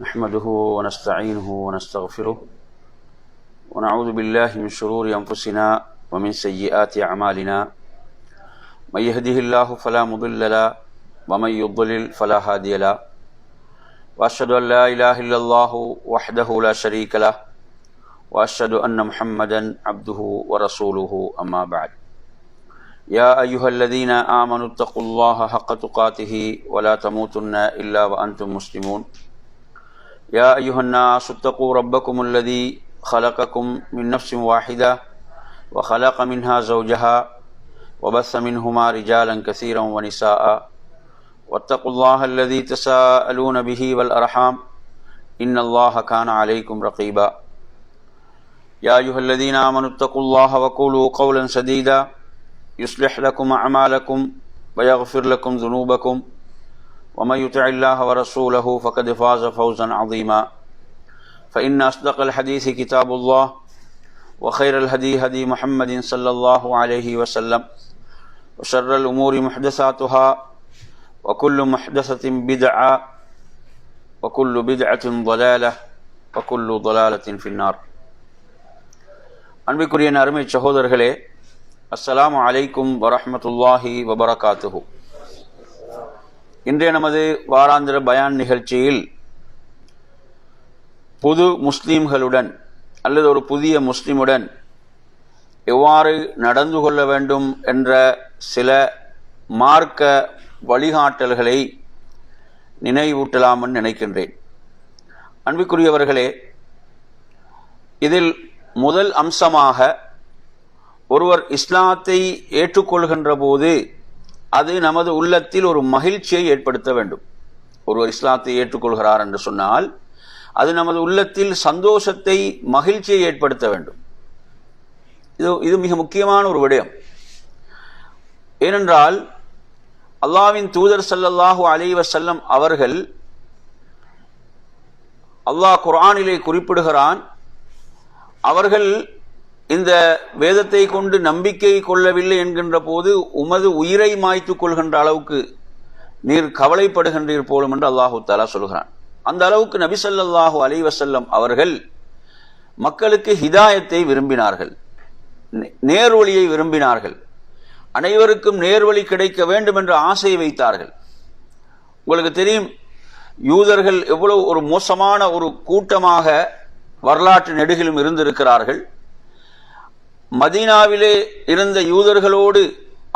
نحمده ونستعينه ونستغفره ونعوذ بالله من شرور أنفسنا ومن سيئات أعمالنا من يهده الله فلا مضل له ومن يضلل فلا هادي له وأشهد أن لا إله إلا الله وحده لا شريك له وأشهد أن محمدا عبده ورسوله أما بعد يا أيها الذين آمنوا اتقوا الله حق تقاته ولا تموتن إلا وأنتم مسلمون يا أيها الناس اتقوا ربكم الذي خلقكم من نفس واحدة وخلق منها زوجها وبث منهما رجالا كثيرا ونساء واتقوا الله الذي تساءلون به والأرحام إن الله كان عليكم رقيبا يا أيها الذين آمنوا اتقوا الله وقولوا قولا سديدا يصلح لكم أعمالكم ويغفر لكم ذنوبكم ومن يطع الله ورسوله فقد فاز فوزا عظيما فإن أصدق الحديث كتاب الله وخير الهدي هدي محمد صلى الله عليه وسلم وشر الأمور محدثاتها وكل محدثة بدعة وكل بدعة ضلالة وكل ضلالة في النار. அன்பிற்குரிய அருமை சகோதரர்களே, அஸ்ஸலாமு அலைக்கும் வரஹ்மத்துல்லாஹி வபரகாத்துஹு. இன்றைய நமது வாராந்திர பயான் நிகழ்ச்சியில் புது முஸ்லீம்களுடன் அல்லது ஒரு புதிய முஸ்லிமுடன் எவ்வாறு நடந்து கொள்ள வேண்டும் என்ற சில மார்க்க வழிகாட்டல்களை நினைவூட்டலாம்னு நினைக்கின்றேன். அன்பிற்குரியவர்களே, இதில் முதல் அம்சமாக ஒருவர் இஸ்லாத்தை ஏற்றுக்கொள்கின்ற போது அது நமது உள்ளத்தில் ஒரு மகிழ்ச்சியை ஏற்படுத்த வேண்டும். ஒருவர் இஸ்லாத்தை ஏற்றுக்கொள்கிறார் என்று சொன்னால் அது நமது உள்ளத்தில் சந்தோஷத்தை, மகிழ்ச்சியை ஏற்படுத்த வேண்டும். இது மிக முக்கியமான ஒரு விடயம். ஏனென்றால் அல்லாஹ்வின் தூதர் ஸல்லல்லாஹு அலைஹி வஸல்லம் அவர்கள், அல்லாஹ் குர்ஆனிலே குறிப்பிடுகிறான், அவர்கள் இந்த வேதத்தை கொண்டு நம்பிக்கை கொள்ளவில்லை என்கின்ற போது உமது உயிரை மாய்த்து கொள்கின்ற அளவுக்கு நீர் கவலைப்படுகின்றீர் போலும் என்று அல்லாஹு தஆலா சொல்கிறான். அந்த அளவுக்கு நபி ஸல்லல்லாஹு அலைஹி வஸல்லம் அவர்கள் மக்களுக்கு ஹிதாயத்தை விரும்பினார்கள், நேர்வழியை விரும்பினார்கள், அனைவருக்கும் நேர்வழி கிடைக்க வேண்டும் என்ற ஆசையை வைத்தார்கள். உங்களுக்கு தெரியும், யூதர்கள் எவ்வளவு ஒரு மோசமான ஒரு கூட்டமாக வரலாற்று நெடுகிலும் இருந்திருக்கிறார்கள். மதீனாவிலே இருந்த யூதர்களோடு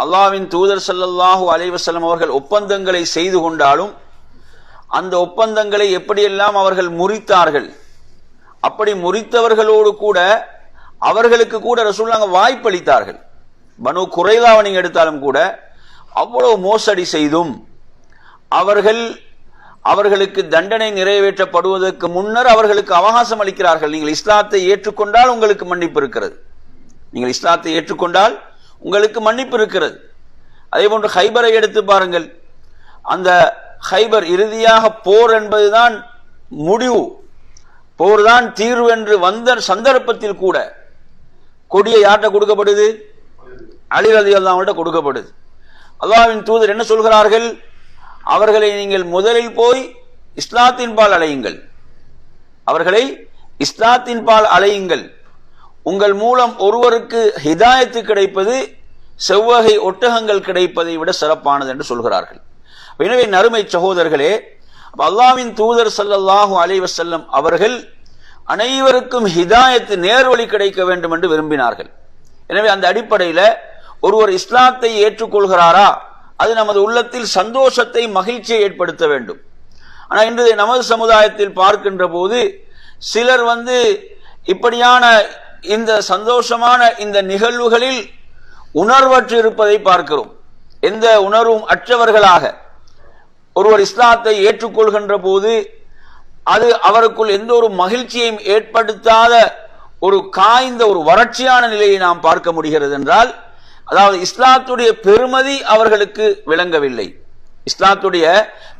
அல்லாஹ்வின் தூதர் ஸல்லல்லாஹு அலைஹி வஸல்லம் அவர்கள் ஒப்பந்தங்களை செய்து கொண்டாலும் அந்த ஒப்பந்தங்களை எப்படியெல்லாம் அவர்கள் முறித்தார்கள். அப்படி முறித்தவர்களோடு கூட அவர்களுக்கு கூட ரசூலுல்லாஹ் வாய்ப்பளித்தார்கள். பனு குறைலாவை நீங்க எடுத்தாலும் கூட அவ்வளவு மோசடி செய்தும் அவர்களுக்கு தண்டனை நிறைவேற்றப்படுவதற்கு முன்னர் அவர்களுக்கு அவகாசம் அளிக்கிறார்கள். நீங்கள் இஸ்லாத்தை ஏற்றுக்கொண்டால் உங்களுக்கு மன்னிப்பு இருக்கிறது, நீங்கள் இஸ்லாத்தை ஏற்றுக்கொண்டால் உங்களுக்கு மன்னிப்பு இருக்கிறது. அதே போன்று ஹைபரை எடுத்து பாருங்கள். அந்த ஹைபர் இறுதியாக போர் என்பதுதான் முடிவு, போர் தான் தீர்வு என்று வந்த சந்தர்ப்பத்தில் கூட கொடியை யார்கிட்ட கொடுக்கப்படுது? அலி ரலியல்லாஹு அன்ஹு கொடுக்கப்படுது. அல்லாஹ்வின் தூதர் என்ன சொல்கிறார்கள்? அவர்களை நீங்கள் முதலில் போய் இஸ்லாத்தின் பால் அழையுங்கள், அவர்களை இஸ்லாத்தின் பால் அழையுங்கள். உங்கள் மூலம் ஒருவருக்கு ஹிதாயத்து கிடைப்பது செவ்வகை ஒட்டகங்கள் கிடைப்பதை விட சிறப்பானது என்று சொல்கிறார்கள். எனவே நறுமை சகோதரர்களே, அல்லாஹ்வின் தூதர் ஸல்லல்லாஹு அலைஹி வஸல்லம் அவர்கள் அனைவருக்கும் ஹிதாயத்து, நேர்வழி கிடைக்க வேண்டும் என்று விரும்பினார்கள். எனவே அந்த அடிப்படையில் ஒருவர் இஸ்லாத்தை ஏற்றுக்கொள்கிறாரா, அது நமது உள்ளத்தில் சந்தோஷத்தை, மகிழ்ச்சியை ஏற்படுத்த வேண்டும். ஆனால் இன்று நமது சமுதாயத்தில் பார்க்கின்ற போது சிலர் இப்படியான இந்த சந்தோஷமான இந்த நிகழ்வுகளில் உணர்வற்று இருப்பதை பார்க்கிறோம். எந்த உணர்வும் அற்றவர்களாக ஒருவர் இஸ்லாத்தை ஏற்றுக்கொள்கின்ற போது அது அவருக்குள் எந்த ஒரு மகிழ்ச்சியையும் ஏற்படுத்தாத ஒரு காய்ந்த ஒரு வறட்சியான நிலையை நாம் பார்க்க முடிகிறது. என்றால் அதாவது இஸ்லாத்துடைய பெருமதி அவர்களுக்கு விளங்கவில்லை, இஸ்லாத்துடைய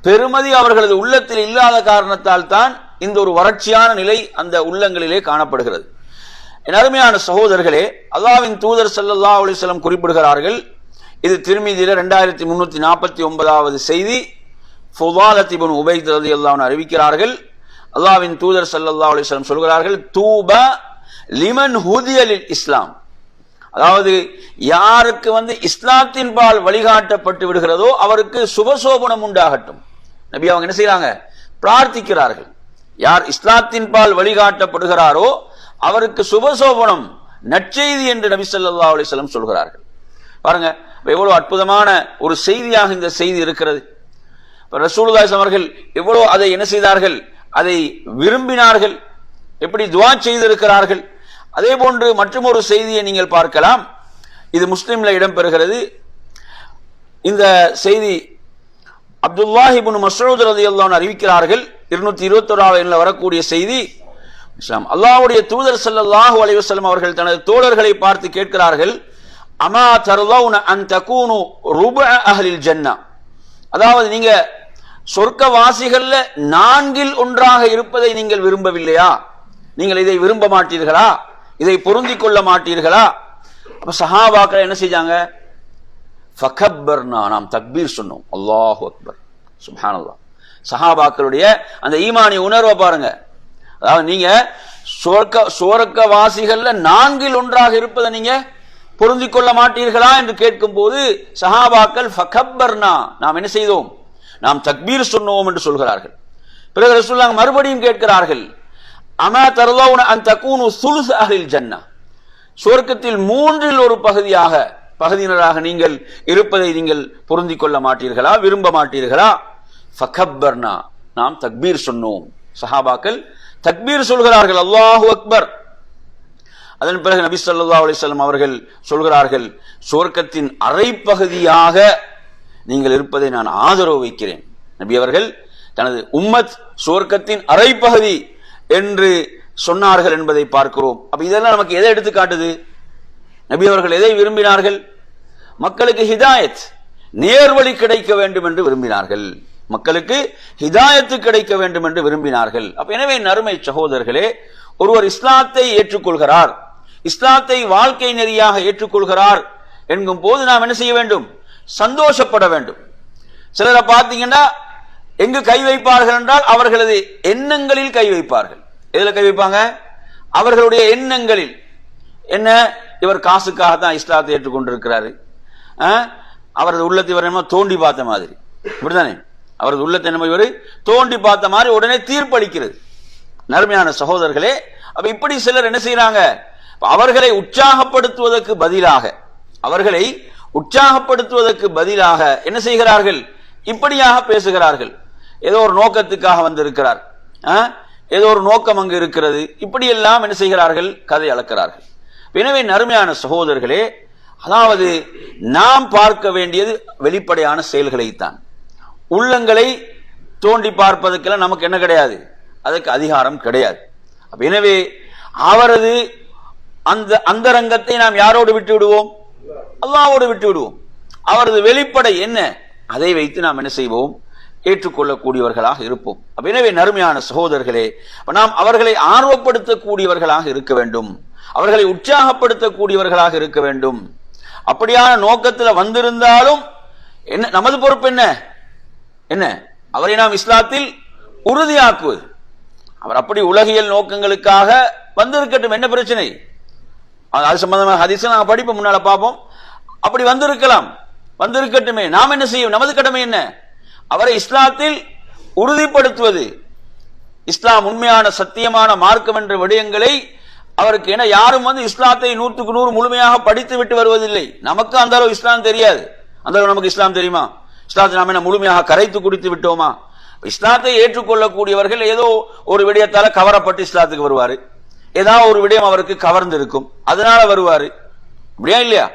பெருமதி அவர்களது உள்ளத்தில் இல்லாத காரணத்தால் தான் இந்த ஒரு வறட்சியான நிலை அந்த உள்ளங்களிலே காணப்படுகிறது. என் அருமையான சகோதரர்களே, அல்லாஹ்வின் தூதர் ஸல்லல்லாஹு அலைஹி வஸல்லம் குறிப்பிடுகிறார்கள், இது திர்மிதியில 2349வது செய்தி, ஃபுதாலத் இப்னு உபைத் ரலியல்லாஹு அன்ஹு அறிவிக்கிறார்கள், அல்லாஹ்வின் தூதர் ஸல்லல்லாஹு அலைஹி வஸல்லம் சொல்கிறார்கள், தூபா லிமன் ஹுதியலில் இஸ்லாம், அதாவது யாருக்கு இஸ்லாத்தின் பால் வழிகாட்டப்பட்டு விடுகிறதோ அவருக்கு சுபசோபனம் உண்டாகட்டும். நபி அவங்க என்ன செய்யறாங்க? பிரார்த்திக்கிறார்கள். யார் இஸ்லாத்தின் பால் வழிகாட்டப்படுகிறாரோ அவருக்கு சுபசோபனம், நற்செய்தி என்று நபி ஸல்லல்லாஹு அலைஹி வஸல்லம் சொல்கிறார்கள். பாருங்க எவ்வளவு அற்புதமான ஒரு செய்தியாக இந்த செய்தி இருக்கிறது. ரசூலுல்லாஹி அவர்கள் எவ்வளவு அதை என்ன செய்தார்கள்? அதை விரும்பினார்கள், எப்படி துஆ செய்திருக்கிறார்கள். அதே போன்று மற்றும் ஒரு செய்தியை நீங்கள் பார்க்கலாம். இது முஸ்லிம்ல இடம்பெறுகிறது. இந்த செய்தி அப்துல்லாஹ் இப்னு மஸ்ஊத் ரலியல்லாஹு அன்ஹு அறிவிக்கிறார்கள். 221 எண்ணில் வரக்கூடிய செய்தி. அல்லாஹ்வுடைய தூதர் ஸல்லல்லாஹு அலைஹி வஸல்லம் அவர்கள் தனது தோழர்களை பார்த்து கேட்கிறார்கள், அமா தர்லவுன அன் தகூனு ருபஅ அஹ்லில் ஜன்னah, அதாவது நீங்க சொர்க்கவாசிகள்ல 4/4 இருப்பதை நீங்கள் விரும்பவில்லையா? நீங்கள் இதை விரும்ப மாட்டீர்களா? இதை பொருந்திக் கொள்ள மாட்டீர்களா? அப்ப சஹாபாக்கள் என்ன செஞ்சாங்க? ஃபகப்பர்னா, நாம் தக்பீர் சொன்னோம். அல்லாஹு அக்பர், சுப்ஹானல்லாஹ். சஹாபாக்களுடைய அந்த ஈமானிய உணர்வை பாருங்க. அதாவது நீங்க சொர்க்கவாசிகள்ல 4/4 இருப்பதை நீங்க பொருந்திக் கொள்ள மாட்டீர்களா என்று கேட்கும் போது சஹாபாக்கள் ஃபகப்பர்னா, நாம் என்ன செய்தோம்? நாம் தக்பீர் சொன்னோம் என்று சொல்கிறார்கள். பிறகு ரசூலுல்லாஹ் மறுபடியும் கேட்கிறார்கள், அமா தர்லவுன அன் தகூனு சுலுஸ் அஹ்லில் ஜன்னah, சொர்க்கத்தில் 1/3 பகுதியினராக நீங்கள் இருப்பதை நீங்கள் பொருந்திக் கொள்ள மாட்டீர்களா, விரும்ப மாட்டீர்களா? ஃபகப்பர்னா, நாம் தக்பீர் சொன்னோம். சஹாபாக்கள் தக்பீர் சொல்கிறார்கள், அல்லாஹு அக்பர். அதன் பிறகு நபி ஸல்லல்லாஹு அலைஹி வஸல்லம் அவர்கள் சொல்கிறார்கள், சொர்க்கத்தின் அரைப்பகுதியாக நீங்கள் இருப்பதை நான் ஆதரவு வைக்கிறேன். நபி அவர்கள் தனது உம்மத் சொர்க்கத்தின் அரைப்பகுதி என்று சொன்னார்கள் என்பதை பார்க்கிறோம். அப்ப இதெல்லாம் நமக்கு எதை எடுத்து காட்டுது? நபி அவர்கள் எதை விரும்பினார்கள்? மக்களுக்கு ஹிதாயத், நேர்வழி கிடைக்க வேண்டும் என்று விரும்பினார்கள். மக்களுக்கு ஹிதாயத்து கிடைக்க வேண்டும் என்று விரும்பினார்கள். அப்ப எனவே நறுமை சகோதரர்களே, ஒருவர் இஸ்லாத்தை ஏற்றுக்கொள்கிறார், இஸ்லாத்தை வாழ்க்கை நெறியாக ஏற்றுக்கொள்கிறார் என்கும் போது நாம் என்ன செய்ய வேண்டும்? சந்தோஷப்பட வேண்டும். சிலரை பார்த்தீங்கன்னா எங்கு கை வைப்பார்கள் என்றால் அவர்களது எண்ணங்களில் கை வைப்பார்கள். எதுல கை வைப்பாங்க? அவர்களுடைய எண்ணங்களில். என்ன, இவர் காசுக்காக தான் இஸ்லாத்தை ஏற்றுக்கொண்டிருக்கிறாரு, அவரது உள்ளத்தை இவர் என்ன தோண்டி பார்த்த மாதிரி, இப்படித்தானே? அவரது உள்ளத்தை என்ன இவர் தோண்டி பார்த்த மாதிரி உடனே தீர்ப்பளிக்கிறது. நறுமையான சகோதரர்களே, அப்ப இப்படி சிலர் என்ன செய்யறாங்க? அவர்களை உற்சாகப்படுத்துவதற்கு பதிலாக என்ன செய்கிறார்கள்? இப்படியாக பேசுகிறார்கள். ஏதோ ஒரு நோக்கத்துக்காக வந்திருக்கிறார், ஏதோ ஒரு நோக்கம் அங்கு இருக்கிறது, இப்படியெல்லாம் என்ன செய்கிறார்கள்? கதை அளக்கிறார்கள். எனவே நறுமையான சகோதரர்களே, அதாவது நாம் பார்க்க வேண்டியது வெளிப்படையான செயல்களைத்தான். உள்ளங்களை தோண்டி பார்ப்பதற்கெல்லாம் நமக்கு என்ன கிடையாது, அதற்கு அதிகாரம் கிடையாது. எனவே அவரது அந்த அந்தரங்கத்தை நாம் யாரோடு விட்டு விடுவோம்? அல்லாஹ்வோடு விட்டு விடுவோம். அவரது வெளிப்படை என்ன, அதை வைத்து நாம் என்ன செய்வோம்? ஏற்றுக்கொள்ளக்கூடியவர்களாக இருப்போம். எனவே நறுமையான சகோதரர்களே, நாம் அவர்களை ஆர்வப்படுத்தக்கூடியவர்களாக இருக்க வேண்டும், அவர்களை உற்சாகப்படுத்தக்கூடியவர்களாக இருக்க வேண்டும். அப்படியான நோக்கத்தில் வந்திருந்தாலும் என்ன நமது பொறுப்பு? என்ன அவரை நாம் இஸ்லாத்தில் உறுதியாக்குவது. அவர் அப்படி உலகியல் நோக்கங்களுக்காக வந்திருக்கட்டும், என்ன பிரச்சனை? அது சம்பந்தமாக ஹதீஸ் நாங்கள் படிப்போம், முன்னால பார்ப்போம். அப்படி வந்திருக்கட்டுமே, நாம் என்ன செய்யும்? நமது கடமை என்ன? அவரை இஸ்லாத்தில் உறுதிப்படுத்துவது. இஸ்லாம் உண்மையான சத்தியமான மார்க்கம் என்ற விடயங்களை அவருக்கு என யாரும் இஸ்லாத்தை 100க்கு 100 முழுமையாக படித்து விட்டு வருவதில்லை. நமக்கு அந்த அளவு இஸ்லாம் தெரியாது. அந்த அளவு நமக்கு இஸ்லாம் தெரியுமா? இஸ்லாத்தை நாம் என்ன முழுமையாக கரைத்து குடித்து விட்டோமா? இஸ்லாத்தை ஏற்றுக்கொள்ளக்கூடியவர்கள் ஏதோ ஒரு விடயத்தால கவரப்பட்டு இஸ்லாத்துக்கு வருவாரு, ஏதாவது ஒரு விடயம் அவருக்கு கவர்ந்து இருக்கும், அதனால வருவாரு, அப்படியா இல்லையா?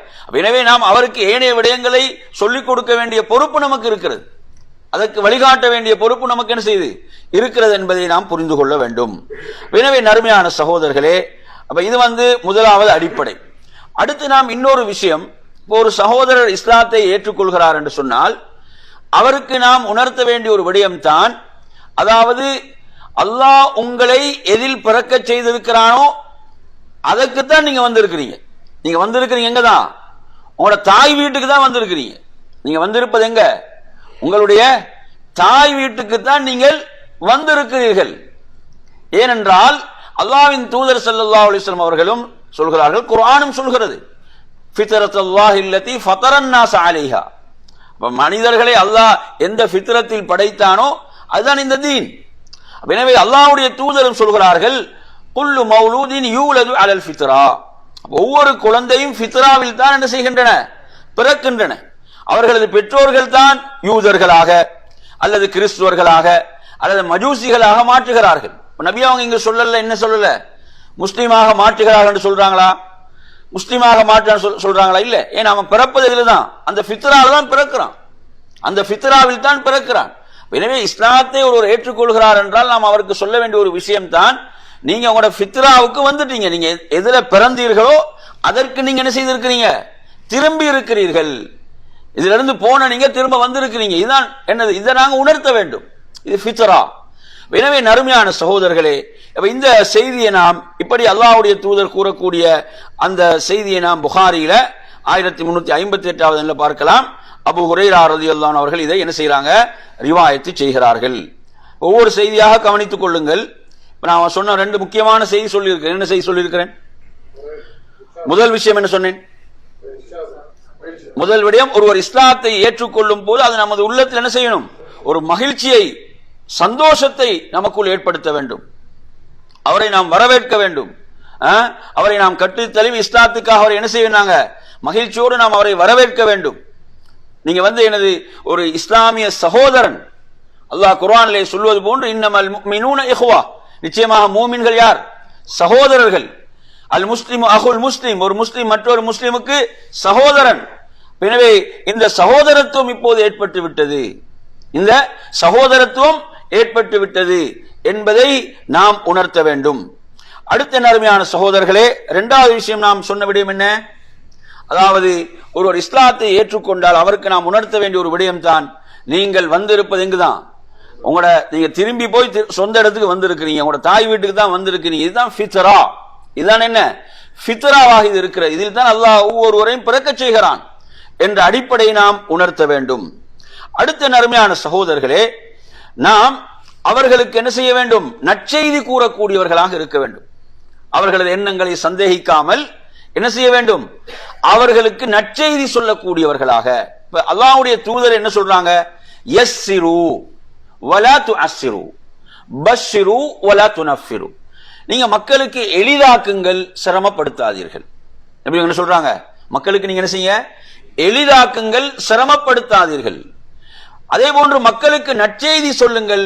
எனவே நாம் அவருக்கு ஏனைய விடயங்களை சொல்லிக் கொடுக்க வேண்டிய பொறுப்பு நமக்கு இருக்கிறது, அதற்கு வழிகாட்ட வேண்டிய பொறுப்பு நமக்கு என்ன செய்து இருக்கிறது என்பதை நாம் புரிந்து கொள்ள வேண்டும். எனவே நறுமையான சகோதரர்களே, அப்ப இது முதலாவது அடிப்படை. அடுத்து நாம் இன்னொரு விஷயம், ஒரு சகோதரர் இஸ்லாத்தை ஏற்றுக்கொள்கிறார் என்று சொன்னால் அவருக்கு நாம் உணர்த்த வேண்டிய ஒரு விடயம் தான், அதாவது அல்லாஹ் உங்களை எதில் பிறக்க செய்திருக்கிறானோ அதற்குத்தான் நீங்க வந்திருக்கிறீங்க. நீங்க வந்திருக்கிறீங்க எங்கதான்? உங்களோட தாய் வீட்டுக்கு தான் வந்திருக்கிறீங்க. நீங்க வந்திருப்பது எங்க? உங்களுடைய தாய் வீட்டுக்கு தான் நீங்கள் வந்திருக்கிறீர்கள். ஏனென்றால் அல்லாஹ்வின் தூதர் ஸல்லல்லாஹு அலைஹி வஸல்லம் அவர்களும் சொல்கிறார்கள், குர்ஆனும் சொல்கிறது, ஃபித்ரத்துல்லாஹி அல்லதி ஃபதரன் நாஸ அலைஹா. மனிதர்களை அல்லாஹ் எந்த ஃபித்ரத்தில் படைத்தானோ அதுதான் இந்த தீன். எனவே அல்லாஹ்வுடைய தூதரும் சொல்கிறார்கள், குல்லு மௌலூதின் யூலது அலல் ஃபித்ரா. ஒவ்வொரு குழந்தையும் ஃபித்ராவில் தான் என்ன செய்கின்றன, பிறக்கின்றன. அவர்களது பெற்றோர்கள் தான் யூதர்களாக அல்லது கிறிஸ்துவர்களாக அல்லது மஜூசிகளாக மாற்றுகிறார்கள். நபி அவங்க இங்க சொல்லல, என்ன சொல்லல, முஸ்லீமாக மாற்றுகிறார்கள் என்று சொல்றாங்களா? முஸ்லீமாக மாற்ற சொல்றாங்களா? இல்ல. ஏன் அவன் பிறப்பது இதுதான், அந்த ஃபித்ராவில் தான் பிறக்கிறான், அந்த ஃபித்ராவில் தான் பிறக்கிறான். எனவே இஸ்லாத்தை ஒருவர் ஏற்றுக்கொள்கிறார் என்றால் நாம் அவருக்கு சொல்ல வேண்டிய ஒரு விஷயம் தான், நீங்க உங்களோட ஃபித்ராவுக்கு வந்துட்டீங்க, நீங்க எதுல பிறந்தீர்களோ அதற்கு நீங்க என்ன செய்திருக்கிறீங்க, திரும்பி இருக்கிறீர்கள். இதுல இருந்து போன நீங்க திரும்ப வந்திருக்கிறீங்க. இதுதான் என்னது, இதை நாங்க உணர்த்த வேண்டும், இது ஃபித்ரா. எனவே நறுமையான சகோதரர்களே, இந்த செய்தியை நாம் இப்படி அல்லாஹ்வுடைய தூதர் கூறக்கூடிய அந்த செய்தியை நாம் புகாரியில 1358 பார்க்கலாம். அபூ ஹுரைரா ரலியல்லாஹு அன்ஹு அவர்கள் இதை என்ன செய்யறாங்க, ரிவாயத்து செய்கிறார்கள். ஒவ்வொரு செய்தியாக கவனித்துக் கொள்ளுங்கள். நான் சொன்ன ரெண்டு முக்கியமான செய்தி சொல்லியிருக்கிறேன். என்ன செய்தி சொல்லியிருக்கிறேன்? முதல் விஷயம் என்ன சொன்னேன்? முதல் விடயம், ஒருவர் இஸ்லாத்தை ஏற்றுக்கொள்ளும் போது அது நமது உள்ளத்தில் என்ன செய்யணும், ஒரு மகிழ்ச்சியை, சந்தோஷத்தை நமக்குள் ஏற்படுத்த வேண்டும். அவரை நாம் வரவேற்க வேண்டும். அவரை நாம் கட்டுத் தழுவி இஸ்லாத்துக்காக அவரை என்ன செய்வாங்க, மகிழ்ச்சியோடு நாம் அவரை வரவேற்க வேண்டும். நீங்க எனது ஒரு இஸ்லாமிய சகோதரன். அல்லாஹ் குர்ஆனிலே சொல்வது போன்று, இன்னமல் முஃமினூன இஹ்வா, நிச்சயமாக மூமின்கள் யார், சகோதரர்கள். அல் முஸ்லிமு அஹுல் முஸ்லிம், ஒரு முஸ்லிம் மற்றொரு முஸ்லிமுக்கு சகோதரன். எனவே இந்த சகோதரத்துவம் இப்போது ஏற்பட்டு விட்டது, இந்த சகோதரத்துவம் ஏற்பட்டு விட்டது என்பதை நாம் உணர்த்த வேண்டும். அடுத்த அருமையான சகோதரர்களே, இரண்டாவது விஷயம் நாம் சொன்ன விடயம் என்ன, அதாவது ஒருவர் இஸ்லாத்தை ஏற்றுக்கொண்டால் அவருக்கு நாம் உணர்த்த வேண்டிய ஒரு விடயம் தான், நீங்கள் வந்திருப்பது எங்குதான், உங்களோட நீங்க திரும்பி போய் சொந்த இடத்துக்கு வந்திருக்கிறீங்க, உங்களோட தாய் வீட்டுக்கு தான் வந்திருக்கிறீங்க. இதுதான் ஃபித்ரா. இதுதான் என்ன, ஃபித்ராவாக இது இருக்கிறது. இதில் தான் அல்லாஹ் ஒவ்வொருவரையும் பிறக்க செய்கிறான் என்ற அடிப்படையை நாம் உணர்த்த வேண்டும். அடுத்த அருமையான சகோதரர்களே, நாம் அவர்களுக்கு என்ன செய்ய வேண்டும், நற்செய்தி கூறக்கூடியவர்களாக இருக்க வேண்டும். அவர்களது எண்ணங்களை சந்தேகிக்காமல் என்ன செய்ய வேண்டும், அவர்களுக்கு நற்செய்தி சொல்லக்கூடியவர்களாக. அல்லாஹ்வுடைய தூதர் என்ன சொல்றாங்க, யஸ்ஸிரு வலா துஅஸ்ஸிரு, பஷ்ஷிரு வலா துனஃபிரு. நீங்க மக்களுக்கு எளிதாக்குங்கள், சிரமப்படுத்தாதீர்கள். எப்படி என்ன சொல்றாங்க, மக்களுக்கு நீங்க என்ன செய்ய, எளிதாக்குங்கள், சிரமப்படுத்தாதீர்கள். அதே போன்று மக்களுக்கு நற்செய்தி சொல்லுங்கள்,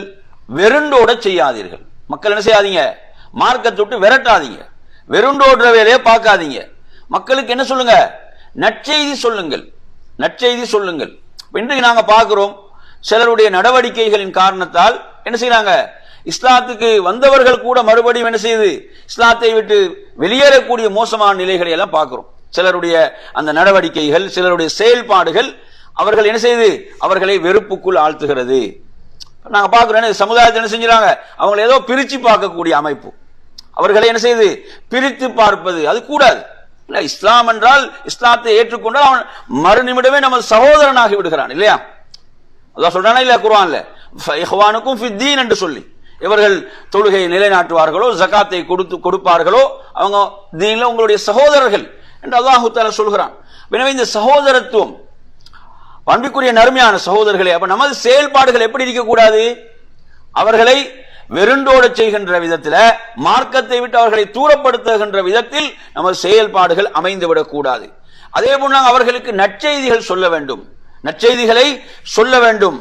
வெருண்டோட செய்யாதீர்கள். மக்கள் என்ன செய்யாதீங்க, மார்க்கத்தை விட்டு விரட்டாதீங்க, வெருண்டோடுற வேலையை பார்க்காதீங்க. மக்களுக்கு என்ன சொல்லுங்க, நற்செய்தி சொல்லுங்கள், நற்செய்தி சொல்லுங்கள். இன்றைக்கு நாங்க பார்க்கிறோம், சிலருடைய நடவடிக்கைகளின் காரணத்தால் என்ன செய்யறாங்க, இஸ்லாத்துக்கு வந்தவர்கள் கூட மறுபடியும் என்ன செய்யுது, இஸ்லாத்தை விட்டு வெளியேறக்கூடிய மோசமான நிலைகளை எல்லாம் பார்க்கிறோம். சிலருடைய அந்த நடவடிக்கைகள், சிலருடைய செயல்பாடுகள் அவர்கள் என்ன செய்யுது, அவர்களை வெறுப்புக்குள் ஆழ்த்துகிறது. நாங்க பார்க்கிறோம், சமுதாயத்தை என்ன செஞ்சாங்க, அவங்களை ஏதோ பிரிச்சு பார்க்கக்கூடிய அமைப்பு, அவர்களை என்ன செய்யுது, பிரித்து பார்ப்பது, அது கூடாது. இல்ல, இஸ்லாம் என்றால், இஸ்லாத்தை ஏற்றுக்கொண்டால் அவன் மறுநிமிடமே நமது சகோதரனாகி விடுகிறான் இல்லையா? அல்லாஹ் சொல்றானா இல்ல குர்ஆன்ல, இஹ்வானுக்கும் ஃபித்தீன் என்று சொல்லி, இவர்கள் தொழுகையை நிலைநாட்டுவார்களோ, ஜகாத்தை கொடுப்பார்களோ, அவங்க தீன்ல உங்களுடைய சகோதரர்கள் என்று அல்லாஹ் தஆலா சொல்கிறான். எனவே இந்த சகோதரத்துவம், அன்பிற்குரிய நறுமையான சகோதரர்களே, அப்ப நமது செயல்பாடுகள் எப்படி இருக்கக்கூடாது, அவர்களை வெருண்டோட செய்கின்ற விதத்தில், மார்க்கத்தை விட்டு அவர்களை தூரப்படுத்துகின்ற விதத்தில் நமது செயல்பாடுகள் அமைந்துவிடக் கூடாது. அதே போல அவர்களுக்கு நற்செய்திகள் சொல்ல வேண்டும், நற்செய்திகளை சொல்ல வேண்டும்.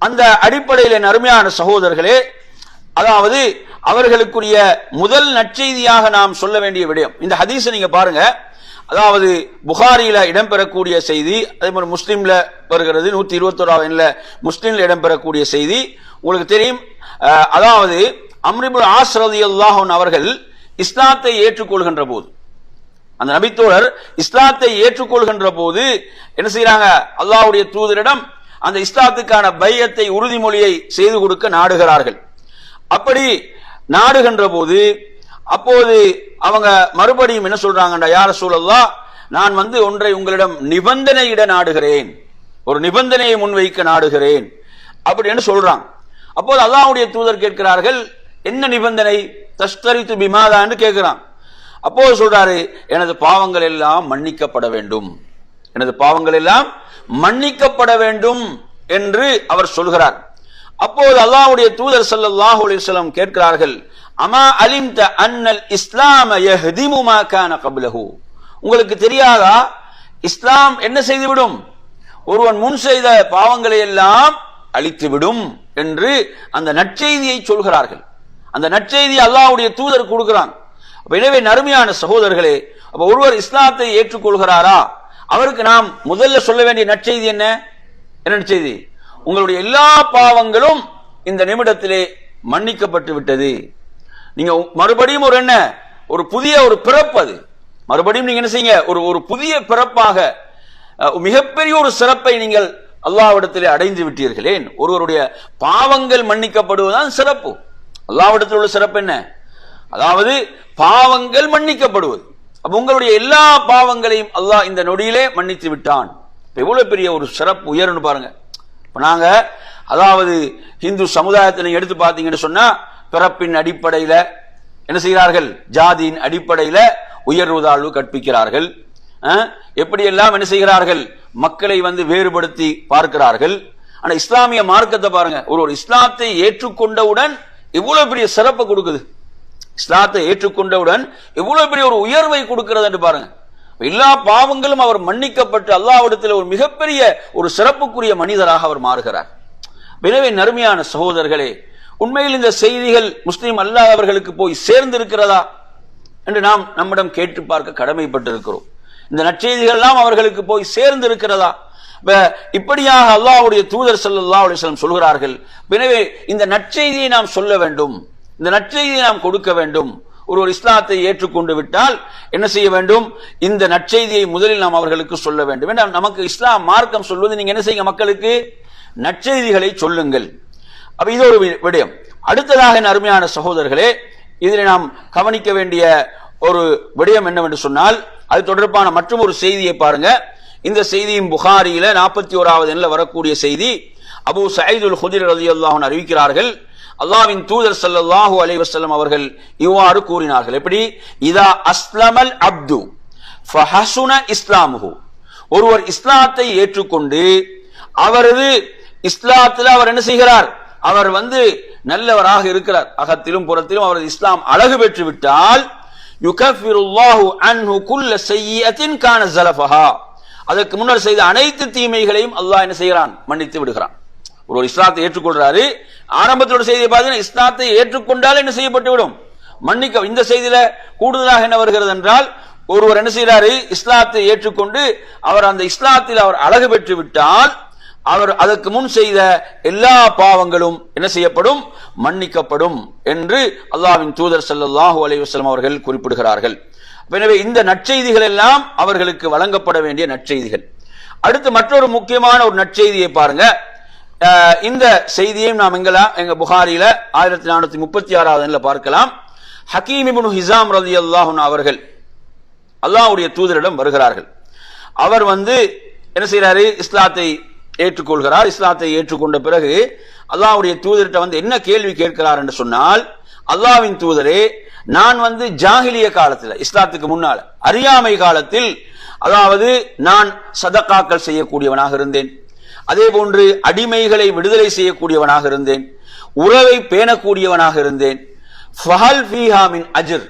அந்த அடிப்படையில் நறுமையான சகோதரர்களே, அதாவது அவர்களுக்குரிய முதல் நற்செய்தியாக நாம் சொல்ல வேண்டிய விடயம், இந்த ஹதீஸை நீங்க பாருங்க. அதாவது புகாரியில இடம்பெறக்கூடிய செய்தி, அதே மாதிரி முஸ்லிம்ல வருகிறது, 121 முஸ்லிம்ல இடம்பெறக்கூடிய செய்தி உங்களுக்கு தெரியும். அதாவது அம்ர் இப்னு ஆஸ் ரலியல்லாஹு அன்ஹு அவர்கள் இஸ்லாத்தை ஏற்றுக்கொள்கின்ற போது, அந்த நபித்தோழர் இஸ்லாத்தை ஏற்றுக்கொள்கின்ற போது என்ன செய்யறாங்க, அல்லாஹ்வுடைய தூதரிடம் அந்த இஸ்லாத்துக்கான பையத்தை, உறுதிமொழியை செய்து கொடுக்க நாடுகிறார்கள். அப்படி நாடுகின்ற போது, அப்போது அவங்க மறுபடியும் என்ன சொல்றாங்கடா, யா ரசூலல்லாஹ், நான் ஒன்றை உங்களிடம் நிபந்தனையிட நாடுகிறேன், ஒரு நிபந்தனையை முன்வைக்க நாடுகிறேன் அப்படின்னு சொல்றாங்க. அப்போது அல்லாஹ்வுடைய தூதர் கேட்கிறார்கள், என்ன நிபந்தனை? தஸ்தரித்து பிமாதா என்று கேட்கிறான். அப்போ சொல்றாரு, எனது பாவங்கள் எல்லாம் மன்னிக்கப்பட வேண்டும், எனது பாவங்கள் எல்லாம் மன்னிக்கப்பட வேண்டும் என்று அவர் சொல்கிறார். அப்போது அல்லாஹ்வுடைய தூதர் ஸல்லல்லாஹு அலைஹி வஸல்லம் கேட்கிறார்கள், அமா அலிம்த அன்னல் இஸ்லாம யஹ்திமு மா கான கப்லஹு, உங்களுக்கு தெரியாதா இஸ்லாம் என்ன செய்துவிடும், ஒருவன் முன் செய்த பாவங்களை எல்லாம் அழித்துவிடும் என்று அந்த நற்செய்தியை சொல்கிறார்கள். அந்த நற்செய்தி அல்லாஹ்வுடைய தூதர் கொடுக்கிறான். எனவே நறுமையான சகோதரர்களே, அப்ப ஒருவர் இஸ்லாத்தை ஏற்றுக்கொள்கிறாரா, அவருக்கு நாம் முதல்ல சொல்ல வேண்டிய நற்செய்தி என்ன நற்செய்தி? உங்களுடைய எல்லா பாவங்களும் இந்த நிமிடத்திலே மன்னிக்கப்பட்டு விட்டது. நீங்க மறுபடியும் ஒரு புதிய ஒரு பிறப்பு, அது மறுபடியும் நீங்க என்ன செய்யுங்க, ஒரு புதிய பிறப்பாக மிகப்பெரிய ஒரு சிறப்பை நீங்கள் அல்லாஹ்விடத்திலே அடைந்து விட்டீர்கள். ஏன்? ஒருவருடைய பாவங்கள் மன்னிக்கப்படுவதுதான் சிறப்பு. அல்லாஹ்விடத்தில் உள்ள சிறப்பு என்ன? அதாவது பாவங்கள் மன்னிக்கப்படுவது. அப்ப உங்களுடைய எல்லா பாவங்களையும் அல்லாஹ் இந்த நொடியிலே மன்னித்து விட்டான். எவ்வளவு பெரிய ஒரு சிறப்பு, உயர்ன்னு பாருங்க. இப்ப நாங்க அதாவது இந்து சமுதாயத்தை நீங்க எடுத்து பார்த்தீங்கன்னு சொன்னா, பிறப்பின் அடிப்படையில என்ன செய்கிறார்கள், ஜாதியின் அடிப்படையில உயர்வு தாழ்வு கற்பிக்கிறார்கள். எப்படி எல்லாம் என்ன செய்கிறார்கள், மக்களை வேறுபடுத்தி பார்க்கிறார்கள். ஆனா இஸ்லாமிய மார்க்கத்தை பாருங்க, ஒரு இஸ்லாத்தை ஏற்றுக்கொண்டவுடன் இவ்வளவு பெரிய சிறப்பு கொடுக்குது. இஸ்லாத்தை ஏற்றுக்கொண்டவுடன் இவ்வளவு பெரிய ஒரு உயர்வை கொடுக்கிறது என்று பாருங்க. எல்லா பாவங்களும் அவர் மன்னிக்கப்பட்டு அல்லாஹ்விடத்தில் ஒரு மிகப்பெரிய ஒரு சிறப்புக்குரிய மனிதராக அவர் மாறுகிறார். எனவே நறுமையான சகோதரர்களே, உண்மையில் இந்த செய்திகள் முஸ்லிம் அல்லாதவர்களுக்கு போய் சேர்ந்திருக்கிறதா என்று நாம் நம்மிடம் கேட்டு பார்க்க கடமைப்பட்டிருக்கிறோம். இந்த நற்செய்திகள் எல்லாம் அவர்களுக்கு போய் சேர்ந்து இருக்கிறதா? இப்படியாக அல்லாஹ்வுடைய தூதர் ஸல்லல்லாஹு அலைஹி வஸல்லம் சொல்கிறார்கள். எனவே இந்த நற்செய்தியை நாம் சொல்ல வேண்டும், இந்த நற்செய்தியை நாம் கொடுக்க வேண்டும். ஒரு இஸ்லாத்தை ஏற்றுக்கொண்டு விட்டால் என்ன செய்ய வேண்டும், இந்த நற்செய்தியை முதலில் நாம் அவர்களுக்கு சொல்ல வேண்டும். என்றால் நமக்கு இஸ்லாம் மார்க்கம் சொல்வது, நீங்க என்ன செய்யுங்க, மக்களுக்கு நற்செய்திகளை சொல்லுங்கள். அப்ப இது ஒரு விடயம். அடுத்ததாக அருமையான சகோதரர்களே, இதில் நாம் கவனிக்க வேண்டிய ஒரு விடயம் என்னவென்று சொன்னால், அது தொடர்பான மற்றும் ஒரு செய்தியை பாருங்க. இந்த செய்தியும் புகாரியில 41வது எண்ணில் வரக்கூடிய செய்தி. அபூ சயீதுல் குத்ரி ரலியல்லாஹு அன்ஹு அறிவிக்கிறார்கள், அல்லாஹ்வின் தூதர் ஸல்லல்லாஹு அலைஹி வஸல்லம் அவர்கள் இவ்வாறு கூறினார்கள். எப்படி? இதா அஸ்லமல் அப்து ஃபஹசுன இஸ்லாமுஹு, ஒருவர் இஸ்லாத்தை ஏற்றுக்கொண்டு அவரது இஸ்லாத்தில் அவர் என்ன செய்கிறார், அவர் நல்லவராக இருக்கிறார், அகத்திலும் புறத்திலும் அவரது இஸ்லாம் அழகு பெற்று விட்டால், யுகஃபிருல்லாஹு அன்ஹு குல்ல ஸய்யிஅத்தின் கான ஸலஃபஹா, அதற்கு முன்னர் செய்த அனைத்து தீமைகளையும் அல்லாஹ் என்ன செய்கிறான், மன்னித்து விடுகிறான். ஒரு இஸ்லாத்தை ஏற்றுக்கொள்றாரு, ஆரம்பத்தோட செய்தியை பார்த்தீங்கன்னா இஸ்லாத்தை ஏற்றுக்கொண்டால் என்ன செய்யப்பட்டு விடும், மன்னிக்க. இந்த செய்தியில கூடுதலாக என்ன வருகிறது என்றால், ஒருவர் என்ன செய்யறாரு, இஸ்லாத்தை ஏற்றுக்கொண்டு அவர் அந்த இஸ்லாத்தில் அவர் அழகு பெற்று விட்டால், அவர் அதற்கு முன் செய்த எல்லா பாவங்களும் என்ன செய்யப்படும், மன்னிக்கப்படும் என்று அல்லாஹ்வின் தூதர் ஸல்லல்லாஹு அலைஹி வஸல்லம் அவர்கள் குறிப்பிடுகிறார்கள். எனவே இந்த நற்செய்திகள் எல்லாம் அவர்களுக்கு வழங்கப்பட வேண்டிய நற்செய்திகள். அடுத்து மற்றொரு முக்கியமான ஒரு நற்செய்தியை பாருங்க. இந்த செய்தியையும் நாம் எங்க புகாரியில 1436வது பார்க்கலாம். ஹக்கீம் இப்னு ஹிஸாம் ரலியல்லாஹு அன்ஹு அவர்கள் அல்லாஹ்வுடைய தூதரிடம் வருகிறார்கள். அவர் என்ன செய்யறாரு, இஸ்லாத்தை ஏற்றுக்கொள்கிறார். இஸ்லாத்தை ஏற்றுக்கொண்ட பிறகு அல்லாஹ்வுடைய தூதர்கிட்ட என்ன கேள்வி கேட்கிறார் என்று சொன்னால், அல்லாஹ்வின் தூதரே, நான் ஜாஹிலிய காலத்தில், இஸ்லாத்துக்கு முன்னால் அறியாமை காலத்தில், அதாவது நான் சதகாக்கள் செய்யக்கூடியவனாக இருந்தேன், அதே போன்று அடிமைகளை விடுதலை செய்யக்கூடியவனாக இருந்தேன், உறவை பேணக்கூடியவனாக இருந்தேன். ஃபஹல் ஃபீஹா மின் அஜ்ர்,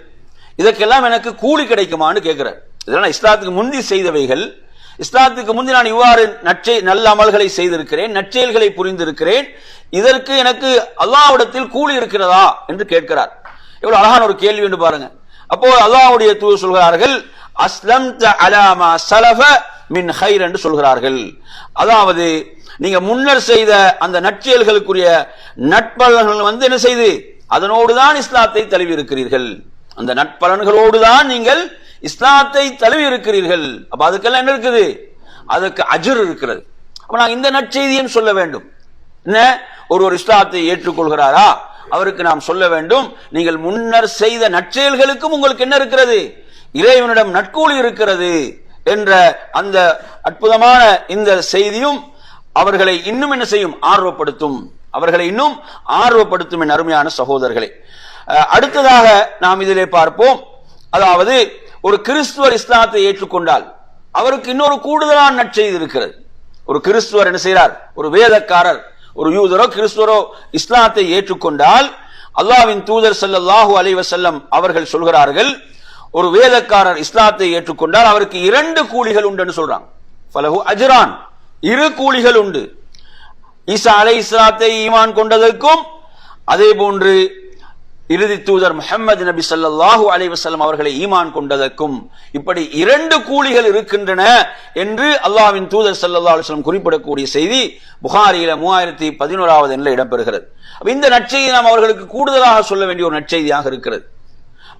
இதற்கெல்லாம் எனக்கு கூலி கிடைக்குமான்னு கேட்கிறார். இதெல்லாம் இஸ்லாத்துக்கு முந்தி செய்தவைகள். இஸ்லாத்துக்கு முந்தி நான் இவ்வாறு நல்ல அமல்களை செய்திருக்கிறேன், நற்செயல்களை புரிந்திருக்கிறேன், இதற்கு எனக்கு அல்லாஹ்விடத்தில் கூலி இருக்கிறதா என்று கேட்கிறார். எவ்வளவு அழகான ஒரு கேள்வி என்று பாருங்க. அப்போ அல்லாஹ்வுடைய தூதர் சொல்கிறார்கள், அஸ்லம்த அலா மா ஸலஃப மின் கைர் என்று சொல்கிறார்கள். அதாவது நீங்க முன்னர் செய்த அந்த நற்செயல்களுக்குரிய நட்பலன்கள் என்ன செய்து, அதனோடு தான் இஸ்லாத்தை தழுவி இருக்கிறீர்கள், அந்த நட்பலன்களோடு தான் நீங்கள் இஸ்லாத்தை தழுவி இருக்கிறீர்கள். அப்ப அதுக்கெல்லாம் என்ன இருக்குது, அதுக்கு அஜ்ர் இருக்கிறது. அப்ப நான் இந்த நற்செய்தியும் சொல்ல வேண்டும். என்ன, ஒருவர் இஸ்லாத்தை ஏற்றுக்கொள்கிறாரா, அவருக்கு நாம் சொல்ல வேண்டும், நீங்கள் முன்னர் செய்த நற்செயல்களுக்கும் உங்களுக்கு என்ன இருக்கிறது, இறைவனிடம் நற்கூலி இருக்கிறது என்ற அந்த அற்புதமான இந்த செய்தியும் அவர்களை இன்னும் என்ன செய்யும், ஆர்வப்படுத்தும். அவர்களை இன்னும் ஆர்வப்படுத்தும் என் அருமையான சகோதரர்களே. அடுத்ததாக நாம் இதிலே பார்ப்போம், அதாவது ஒரு கிறிஸ்துவர் இஸ்லாத்தை ஏற்றுக்கொண்டால் அவருக்கு இன்னொரு கூடுதலான நற்செய்தி இருக்கிறது. ஒரு கிறிஸ்துவர் என்ன செய்கிறார், ஒரு வேதக்காரர், ஒரு யூதரோ கிறிஸ்துவரோ இஸ்லாத்தை ஏற்றுக்கொண்டால் அல்லாஹ்வின் தூதர் ஸல்லல்லாஹு அலைஹி வஸல்லம் அவர்கள் சொல்கிறார்கள், ஒரு வேதக்காரர் இஸ்லாத்தை ஏற்றுக்கொண்டால் அவருக்கு 2 கூலிகள் உண்டு சொல்றாங்க. ஃபலஹு அஜ்ரான், 2 கூலிகள் உண்டு. ஈசா அலைஹிஸ்ஸலாத்தை ஈமான் கொண்டதற்கும் அதே போன்று இறுதி தூதர் முஹம்மது நபி ஸல்லல்லாஹு அலைஹி வஸல்லம் அவர்களை ஈமான் கொண்டதற்கும் இப்படி 2 கூலிகள் இருக்கின்றன என்று அல்லாஹ்வின் தூதர் ஸல்லல்லாஹு அலைஹி வஸல்லம் குறிப்பிடக்கூடிய செய்தி புகாரியில 3011வது எண்ணில் இடம்பெறுகிறது. இந்த நற்செய்தி நாம் அவர்களுக்கு கூடுதலாக சொல்ல வேண்டிய ஒரு நற்செய்தியாக இருக்கிறது.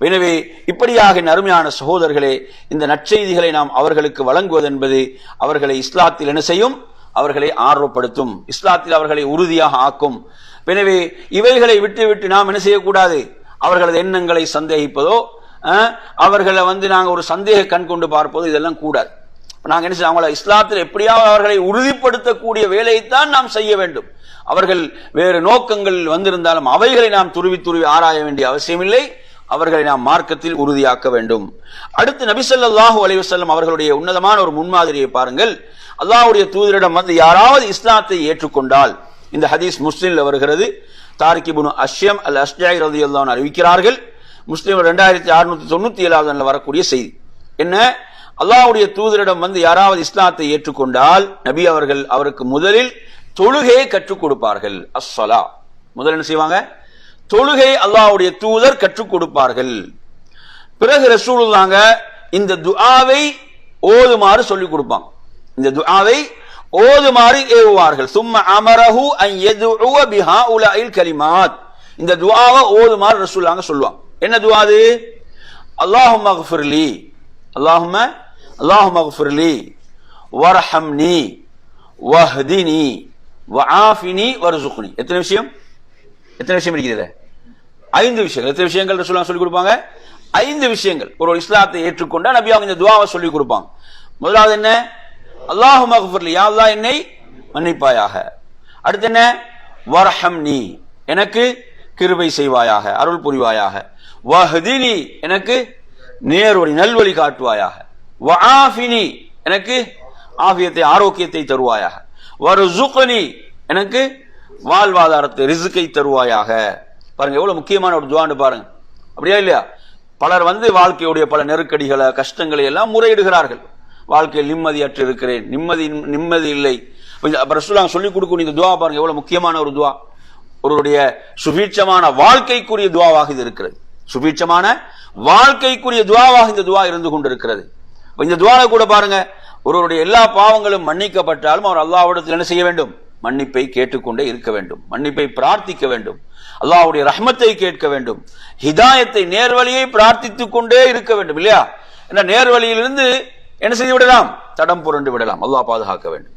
எனவே இப்படியாக அருமையான சகோதரர்களே, இந்த நற்செய்திகளை நாம் அவர்களுக்கு வழங்குவது என்பது அவர்களை இஸ்லாத்தில் என்ன செய்யும், அவர்களை ஆர்வப்படுத்தும், இஸ்லாத்தில் அவர்களை உறுதியாக ஆக்கும். எனவே இவைகளை விட்டு நாம் என்ன செய்யக்கூடாது, அவர்களது எண்ணங்களை சந்தேகிப்பதோ அவர்களை நாங்க ஒரு சந்தேக கண் கொண்டு பார்ப்பதோ இதெல்லாம் கூடாது. நாங்க என்ன செய்ய, அவங்களை இஸ்லாத்தில் எப்படியாவது அவர்களை உறுதிப்படுத்தக்கூடிய வேலையைத்தான் நாம் செய்ய வேண்டும். அவர்கள் வேறு நோக்கங்கள் வந்திருந்தாலும் அவைகளை நாம் துருவி ஆராய வேண்டிய அவசியமில்லை. அவர்களை நாம் மார்க்கத்தில் உறுதியாக்க வேண்டும். அடுத்து நபி ஸல்லல்லாஹு அலைஹி வஸல்லம் அவர்களுடைய உன்னதமான ஒரு முன்மாதிரியை பாருங்கள். அல்லாஹ்வுடைய தூதரிடம் யாராவது இஸ்லாத்தை ஏற்றுக்கொண்டால், இந்த ஹதீஸ் முஸ்லிம்ல வருகிறது, தாரிக் இப்னு அஷ்யம் அல் அஷ்ஜாஇ ரலியல்லாஹு அன்ஹு அறிவிக்கிறார்கள். முஸ்லிம் 2697வது வரக்கூடிய செய்தி என்ன, அல்லாஹ்வுடைய தூதரிடம் யாராவது இஸ்லாத்தை ஏற்றுக்கொண்டால் நபி அவர்கள் அவருக்கு முதலில் தொழுகையை கற்றுக் கொடுப்பார்கள். அஸ்ஸலா, முதல் என்ன செய்வாங்க, தொழுகை அல்லாஹ்வுடைய தூதர் கற்றுக் கொடுப்பார்கள். பிறகு ரசூலுல்லாஹ் இந்த துஆவை ஓதுமாறு சொல்லிக் கொடுப்பாங்க. இந்த துஆவை ஓதுமாறு ஏவுவார்கள். சும்ம அமரஹு அன் யதுஉ பிஹாஉலாஇல் கலிமாத், இந்த துஆவை ஓதுமாறு ரசூலுல்லாஹ் சொல்லுவாங்க. என்ன துஆ அது? அல்லாஹும்ம இக்ஃபிர்லி, அல்லாஹும்ம இக்ஃபிர்லி வர்ஹம்னி வஹ்தினி வஆஃபினி வர்ஸுக்னி. எத்தனை விஷயம் இருக்கிறது? 5 விஷயங்கள். எத்தனை விஷயங்கள் ரசூலுல்லாஹ் சொல்லிக் கொடுப்பாங்க? 5 விஷயங்கள். ஒரு இஸ்லாத்தை ஏற்றுக்கொண்டா நபி அவங்க இந்த துஆவை சொல்லிக் கொடுப்பாங்க. முதலாவது என்ன? அல்லாஹும்ம இக்ஃபிர்லி, யா அல்லாஹ் என்னை மன்னிப்பாயாக. அடுத்து என்ன? வர்ஹம்னி, எனக்கு கிருபை செய்வாயாக, அருள் புரிவாயாக. வஹ்தினி, எனக்கு நேர்வழி நல்வழி காட்டுவாயாக. வஆஃபினி, எனக்கு ஆஃபியத்தை ஆரோக்கியத்தை தருவாயாக. வர்ஸுக்னி, எனக்கு வாழ்வாதாரத்தை ரிஸ்கை தருவாயாக. பாருங்க எவ்வளவு முக்கியமான ஒரு துஆன்னு பாருங்க. அப்படியா இல்லையா? பலர் வாழ்க்கையுடைய பல நெருக்கடிகளை கஷ்டங்களை எல்லாம் முறையிடுகிறார்கள். வாழ்க்கையில் நிம்மதியற்று இருக்கிறேன், நிம்மதி இல்லை. ரசூலுல்லாஹ் சொல்லிக் கொடுக்கக்கூடிய இந்த துஆ பாருங்க எவ்வளவு முக்கியமான ஒரு துஆ. ஒருவருடைய சுபீட்சமான வாழ்க்கைக்குரிய துஆவாக இது இருக்கிறது. சுபீட்சமான வாழ்க்கைக்குரிய துஆவாக இந்த துஆ இருந்து கொண்டிருக்கிறது. இந்த துஆல கூட பாருங்க, ஒருவருடைய எல்லா பாவங்களும் மன்னிக்கப்பட்டாலும் அவர் அல்லாஹ்விடத்தில் என்ன செய்ய வேண்டும்? மன்னிப்பை கேட்டுக்கொண்டே இருக்க வேண்டும், மன்னிப்பை பிரார்த்திக்க வேண்டும், அல்லாஹ்வுடைய ரஹ்மத்தை கேட்க வேண்டும், ஹிதாயத்தை நேர்வழியை பிரார்த்தித்துக் கொண்டே இருக்க வேண்டும். இல்லையா? ஏன்னா நேர்வழியிலிருந்து என்ன செய்து விடலாம்? தடம் புரண்டு விடலாம். அல்லாஹ் பாதுகாக்க வேண்டும்.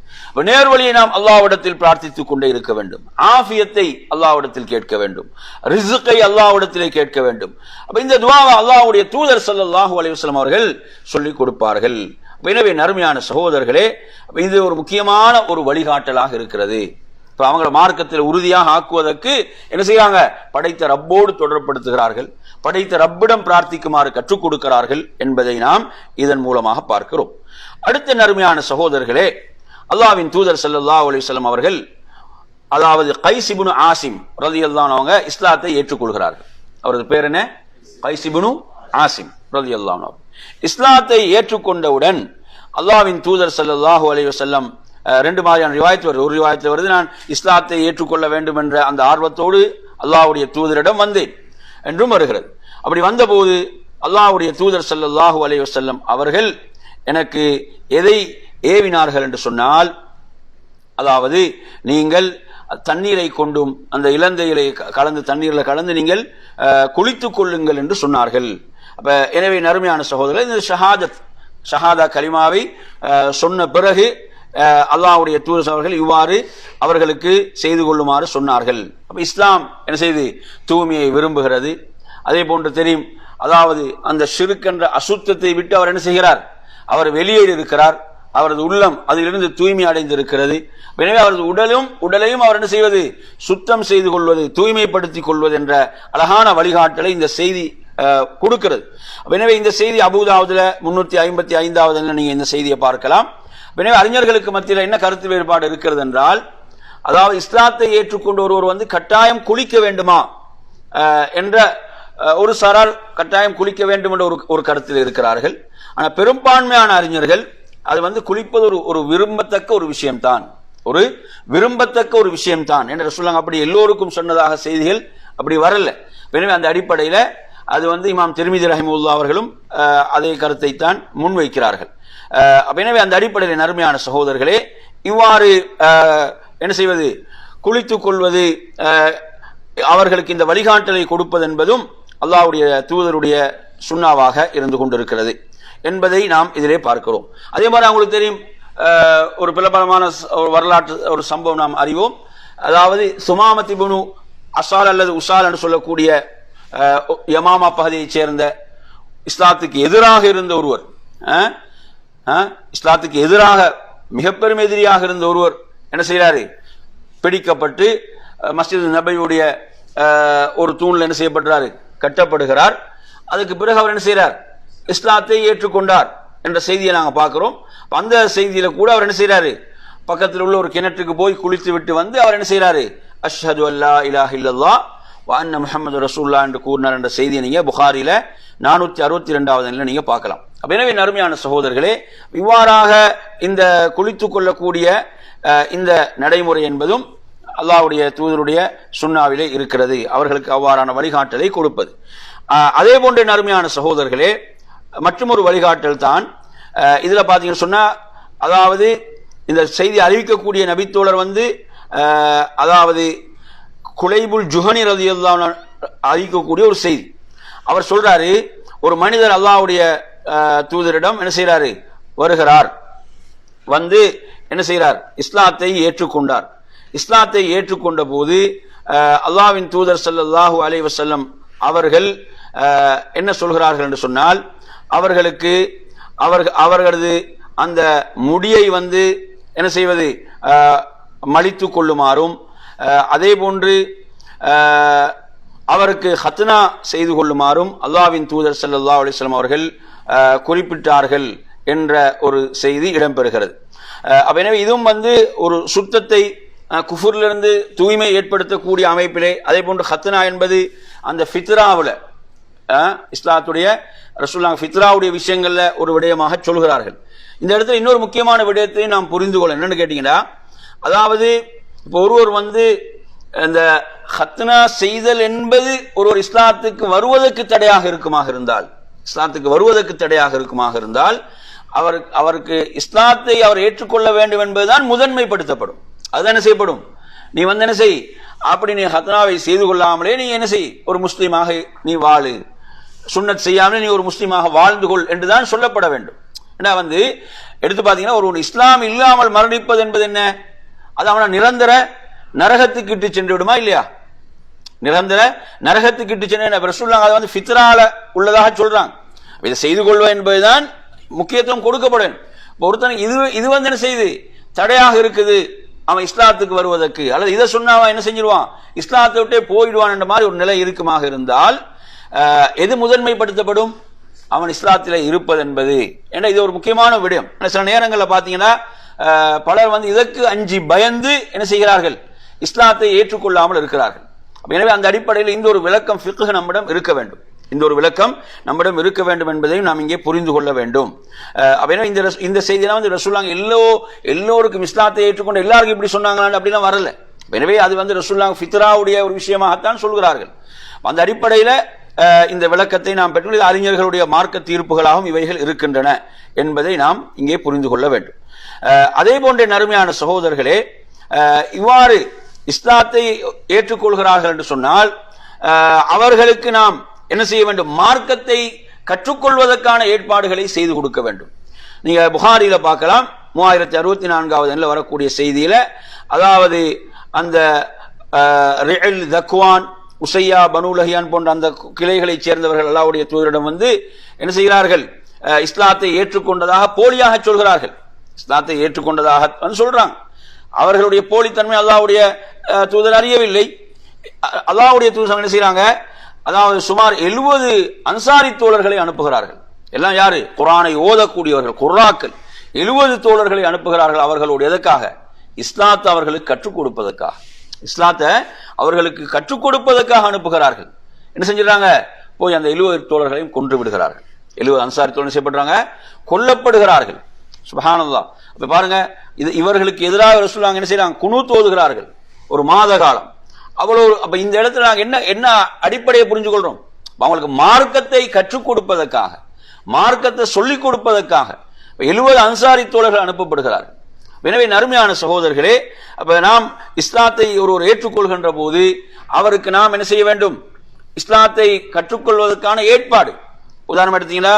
நேர்வழியை நாம் அல்லாஹ்விடத்தில் பிரார்த்தித்துக் கொண்டே இருக்க வேண்டும். ஆஃபியத்தை அல்லாஹ்விடத்தில் கேட்க வேண்டும், ரிஸ்கை அல்லாஹ்விடத்திலே கேட்க வேண்டும். அப்ப இந்த துஆவை அல்லாஹ்வுடைய தூதர் ஸல்லல்லாஹு அலைஹி வஸல்லம் அவர்கள் சொல்லிக் கொடுப்பார்கள். எனவே நறுமையான சகோதரர்களே, இது ஒரு முக்கியமான ஒரு வழிகாட்டலாக இருக்கிறது. இப்ப அவங்கள மார்க்கத்தில் உறுதியாக ஆக்குவதற்கு என்ன செய்யறாங்க? படைத்த ரப்போடு தொடர்படுத்துகிறார்கள், படைத்த ரப்பிடம் பிரார்த்திக்குமாறு கற்றுக் கொடுக்கிறார்கள் என்பதை நாம் இதன் மூலமாக பார்க்கிறோம். அடுத்த நறுமையான சகோதரர்களே, அல்லாஹ்வின் தூதர் ஸல்லல்லாஹு அலைஹி வஸல்லம் அவர்கள், அதாவது கைஸ் இப்னு ஆசிம் ரலியல்லாஹு அன்ஹு அவங்க இஸ்லாத்தை ஏற்றுக்கொள்கிறார்கள். அவரது பேர் என்ன? கைஸ் இப்னு ஆசிம் ரலியல்லாஹு அன்ஹு. இஸ்லாத்தை ஏற்றுக்கொண்டவுடன் அல்லாஹ்வின் தூதர் ஸல்லல்லாஹு அலைஹி வஸல்லம் 2 மாதிரியான ரிவாயத் வருது. ஒரு ரிவாயத்தில் வருது, நான் இஸ்லாத்தை ஏற்றுக்கொள்ள வேண்டும் என்ற அந்த ஆர்வத்தோடு அல்லாஹ்வுடைய தூதரிடம் வந்தேன் என்றும் வருகிறது. அப்படி வந்தபோது அல்லாஹ்வுடைய தூதர் ஸல்லல்லாஹு அலைஹி வஸல்லம் அவர்கள் எனக்கு எதை ஏவினார்கள் என்று சொன்னால், அதாவது நீங்கள் தண்ணீரை கொண்டும் அந்த இலந்தையிலே கலந்து தண்ணீரில் கலந்து நீங்கள் குளித்துக் கொள்ளுங்கள் என்று சொன்னார்கள். அப்ப எனவே நறுமையான சகோதரர், இந்த ஷஹாதா கலிமாவை சொன்ன பிறகு அல்லாஹ்வுடைய தூதர் அவர்கள் இவ்வாறு அவர்களுக்கு செய்து கொள்ளுமாறு சொன்னார்கள். அப்ப இஸ்லாம் என்ன செய்து தூய்மையை விரும்புகிறது. அதே போன்று தெரியும், அதாவது அந்த ஷிர்க் என்ற அசுத்தத்தை விட்டு அவர் என்ன செய்கிறார்? அவர் வெளியேறி இருக்கிறார். அவரது உள்ளம் அதிலிருந்து தூய்மை அடைந்திருக்கிறது. எனவே அவரது உடலையும் அவர் என்ன செய்வது, சுத்தம் செய்து கொள்வது, தூய்மைப்படுத்திக் கொள்வது என்ற அழகான வழிகாட்டலை இந்த செய்தி கொடுக்கிறது. எனவே இந்த செய்தி அபூதாவுதுல 355வது நீங்க இந்த செய்தியை பார்க்கலாம். எனவே அறிஞர்களுக்கு மத்தியில் என்ன கருத்து வேறுபாடு இருக்கிறது என்றால், அதாவது இஸ்லாத்தை ஏற்றுக்கொண்டு ஒருவர் கட்டாயம் குளிக்க வேண்டுமா என்ற ஒரு சாரார் கட்டாயம் குளிக்க வேண்டும் என்ற ஒரு கருத்தில் இருக்கிறார்கள். ஆனால் பெரும்பான்மையான அறிஞர்கள் அது குளிப்பது ஒரு விரும்பத்தக்க ஒரு விஷயம்தான், ஒரு விரும்பத்தக்க ஒரு விஷயம்தான் என்று சொல்லுவாங்க. அப்படி எல்லோருக்கும் சொன்னதாக செய்திகள் அப்படி வரல. எனவே அந்த அடிப்படையில் அது இமாம் திர்மிதி ரஹிமஹுல்லாஹ் அவர்களும் அதே கருத்தை தான் முன்வைக்கிறார்கள். எனவே அந்த அடிப்படையில் நறுமையான சகோதரர்களே, இவ்வாறு என்ன செய்வது, குளித்துக் கொள்வது, அவர்களுக்கு இந்த வழிகாட்டலை கொடுப்பது என்பதும் அல்லாஹ்வுடைய தூதருடைய சுன்னாவாக இருந்து கொண்டிருக்கிறது என்பதை நாம் இதிலே பார்க்கிறோம். அதே மாதிரி உங்களுக்கு தெரியும், ஒரு பிரபலமான ஒரு வரலாற்று ஒரு சம்பவம் நாம் அறிவோம். அதாவது சுமாமத் இப்னு அசால் அல்லது உசால் என்று சொல்லக்கூடிய யமாமா பகுதியைச் சேர்ந்த இஸ்லாத்துக்கு எதிராக இருந்த ஒருவர், இஸ்லாத்துக்கு எதிராக மிக பெரும் எதிரியாக இருந்த ஒருவர் என்ன செய்யறாரு, பிடிக்கப்பட்டு மஸ்ஜித் நபவியுடைய ஒரு தூண்ல என்ன செய்யப்படுறாரு, கட்டப்படுகிறார். அதுக்கு பிறகு அவர் என்ன செய்யறார், இஸ்லாத்தை ஏற்றுக்கொண்டார் என்ற செய்தியை நாங்க பார்க்கிறோம். அந்த செய்தியில கூட அவர் என்ன செய்யறாரு, பக்கத்தில் உள்ள ஒரு கிணற்றுக்கு போய் குளித்து விட்டு அவர் என்ன செய்யறாரு, அஷ்ஹது அல்லா இலாஹ இல்லல்லாஹ் வ அன்ன முஹம்மது ரசூலுல்லாஹ் என்று கூறினார் என்ற செய்தியை நீங்க புகாரில 462வது நீங்க பார்க்கலாம். எனவே நறுமையான சகோதரர்களே, இவ்வாறாக இந்த குளித்துக் கொள்ளக்கூடிய இந்த நடைமுறை என்பதும் அல்லாஹ்வுடைய தூதருடைய சுன்னாவிலே இருக்கிறது, அவர்களுக்கு அவ்வாறான வழிகாட்டலை கொடுப்பது. அதே போன்ற நறுமையான சகோதரர்களே, மற்றும் ஒரு வழிகாட்டல் தான் இதுல பாத்தீங்கன்னு சொன்னா, அதாவது இந்த செய்தி அறிவிக்கக்கூடிய நபித்தோழர் அதாவது குலைபுல் ஜுஹனி ரலியல்லாஹு அன்ஹு அறிவிக்கக்கூடிய ஒரு செய்தி. அவர் சொல்றாரு, ஒரு மனிதர் அல்லாஹ்வுடைய தூதரிடம் என்ன செய்யறாரு, வருகிறார், என்ன செய்யறார், இஸ்லாத்தை ஏற்றுக்கொண்டார். இஸ்லாத்தை ஏற்றுக்கொண்ட போது அல்லாஹ்வின் தூதர் ஸல்லல்லாஹு அலைஹி வஸல்லம் அவர்கள் என்ன சொல்கிறார்கள் என்று சொன்னால், அவர்களுக்கு அவர்களது அந்த முடியை என்ன செய்வது, மலித்து கொள்ளுமாறும், அதே போன்று அவருக்கு ஹத்னா செய்து கொள்ளுமாறும் அல்லாஹ்வின் தூதர் ஸல்லல்லாஹு அலைஹி வஸல்லம் அவர்கள் குறிப்பிட்டார்கள் என்ற ஒரு செய்தி இடம்பெறுகிறது. எனவே இதுவும் ஒரு சுத்தத்தை குஃபுரிலிருந்து தூய்மை ஏற்படுத்தக்கூடிய அமைப்பிலே, அதே போன்று ஹத்னா என்பது அந்த ஃபித்ராவுல இஸ்லாத்துடைய ரசூலுல்லாஹ் ஃபித்ராவுடைய விஷயங்கள்ல ஒரு விடயமாக சொல்கிறார்கள். இந்த இடத்துல இன்னொரு முக்கியமான விடயத்தை நாம் புரிந்து கொள்ள என்னன்னு கேட்டீங்கன்னா, அதாவது இப்போ ஒருவர் இந்த ஹத்னா செய்தல் என்பது ஒருவர் இஸ்லாத்துக்கு வருவதற்கு தடையாக இருக்குமாக இருந்தால் அவருக்கு இஸ்லாத்தை அவர் ஏற்றுக்கொள்ள வேண்டும் என்பதுதான் முதன்மைப்படுத்தப்படும். அதுதான் என்ன செய்யப்படும், நீ என்ன செய், அப்படி நீ ஹத்னாவை செய்து கொள்ளாமலே நீ என்ன செய், ஒரு முஸ்லீமாக நீ வாழு, சுன்னத் செய்யாமலே நீ ஒரு முஸ்லீமாக வாழ்ந்து கொள் என்றுதான் சொல்லப்பட வேண்டும். ஏன்னா எடுத்து பார்த்தீங்கன்னா, ஒரு இஸ்லாம் இல்லாமல் மரணிப்பது என்பது என்ன, அது அவனை நிரந்தர நரகத்துக்கு இட்டு சென்று விடுமா இல்லையா, நிரந்தர நரகத்துக்கு இட்டு சென்று ரசூலுல்லாஹ் அதை ஃபித்ரால உள்ளதாக சொல்றாங்க. இதை செய்து கொள்வது என்பதுதான் முக்கியத்துவம் கொடுக்கப்படும். ஒருத்தனுக்கு இது என்ன செய்து தடையாக இருக்குது அவன் இஸ்லாத்துக்கு வருவதற்கு, அல்லது இதை சொன்னா அவன் என்ன செஞ்சிருவான், இஸ்லாத்தை விட்டே போயிடுவான் என்ற மாதிரி ஒரு நிலை இருக்குமாக இருந்தால் எது முதன்மைப்படுத்தப்படும், அவன் இஸ்லாத்திலே இருப்பது என்பது. ஏன்னா இது ஒரு முக்கியமான விடயம். சில நேரங்களில் பார்த்தீங்கன்னா பலர் இதற்கு அஞ்சி பயந்து என்ன செய்கிறார்கள், இஸ்லாத்தை ஏற்றுக்கொள்ளாமல் இருக்கிறார்கள். எனவே அந்த அடிப்படையில் இந்த ஒரு விளக்கம் ஃபிக்ஹ் நம்மிடம் இருக்க வேண்டும், என்பதையும் நாம் இங்கே புரிந்து கொள்ள வேண்டும். இந்த செய்தியெல்லாம் ரசூலுல்லாஹ் எல்லோருக்கும் இஸ்லாத்தை ஏற்றுக்கொண்டு எல்லாருக்கும் இப்படி சொன்னாங்களான்னு அப்படிலாம் வரல. எனவே அது ரசூலுல்லாஹ் ஃபித்ராவுடைய ஒரு விஷயமாகத்தான் சொல்கிறார்கள். அந்த அடிப்படையில் இந்த விளக்கத்தை நாம் பெற்று அறிஞர்களுடைய மார்க்க தீர்ப்புகளாகவும் இவைகள் இருக்கின்றன என்பதை நாம் இங்கே புரிந்து கொள்ள வேண்டும். அதே போன்ற நறுமையான சகோதரர்களே, இவ்வாறு இஸ்லாத்தை ஏற்றுக்கொள்கிறார்கள் என்று சொன்னால் அவர்களுக்கு நாம் என்ன செய்ய வேண்டும், மார்க்கத்தை கற்றுக்கொள்வதற்கான ஏற்பாடுகளை செய்து கொடுக்க வேண்டும். நீங்க புகாரில பார்க்கலாம், 3064வது வரக்கூடிய செய்தியில, அதாவது அந்த ரிஅல் தக்வான், உசையா, பனு லஹியான் போன்ற அந்த கிளைகளைச் சேர்ந்தவர்கள் அல்லாஹ்வுடைய தூதரிடம் என்ன செய்கிறார்கள், இஸ்லாத்தை ஏற்றுக்கொண்டதாக போலியாக சொல்கிறார்கள். இஸ்லாத்தை ஏற்றுக்கொண்டதாக சொல்றாங்க. அவர்களுடைய போலித்தன்மை அல்லாஹ்வுடைய தூதர் அறியவில்லை. அல்லாஹ்வுடைய தூதர் என்ன செய்யறாங்க, அதாவது சுமார் 70 அன்சாரி தோழர்களை அனுப்புகிறார்கள். எல்லாம் யாரு? குர்ஆனை ஓதக்கூடியவர்கள், குர்ராக்கள். 70 தோழர்களை அனுப்புகிறார்கள். அவர்களோடு எதற்காக? இஸ்லாத்தை அவர்களுக்கு கற்றுக் கொடுப்பதற்காக. இஸ்லாத்தை அவர்களுக்கு கற்றுக் கொடுப்பதற்காக அனுப்புகிறார்கள். என்ன செஞ்சிடறாங்க? போய் அந்த 70 தோழர்களையும் கொன்று விடுகிறார்கள். 70 அன்சாரி தோழர் செய்யப்படுறாங்க, கொல்லப்படுகிறார்கள். சுப்ஹானல்லாஹ். அப்ப பாருங்க, இது இவர்களுக்கு எதிராக ரசூலுல்லாஹ் என்ன செய்யறாங்க? குனூத் ஓதுகிறார்கள் ஒரு மாத காலம். அவ்வளவு. அப்ப இந்த இடத்துல நாங்க என்ன அடிப்படையை புரிஞ்சு கொள்றோம்? அவங்களுக்கு மார்க்கத்தை கற்றுக் கொடுப்பதற்காக, மார்க்கத்தை சொல்லிக் கொடுப்பதற்காக 70 அன்சாரி தோழர்கள் அனுப்பப்படுகிறார்கள். எனவே நறுமையான சகோதரர்களே, அப்ப நாம் இஸ்லாத்தை ஒருவர் ஏற்றுக்கொள்கின்ற போது அவருக்கு நாம் என்ன செய்ய வேண்டும்? இஸ்லாத்தை கற்றுக்கொள்வதற்கான ஏற்பாடு. உதாரணம் எடுத்தீங்களா,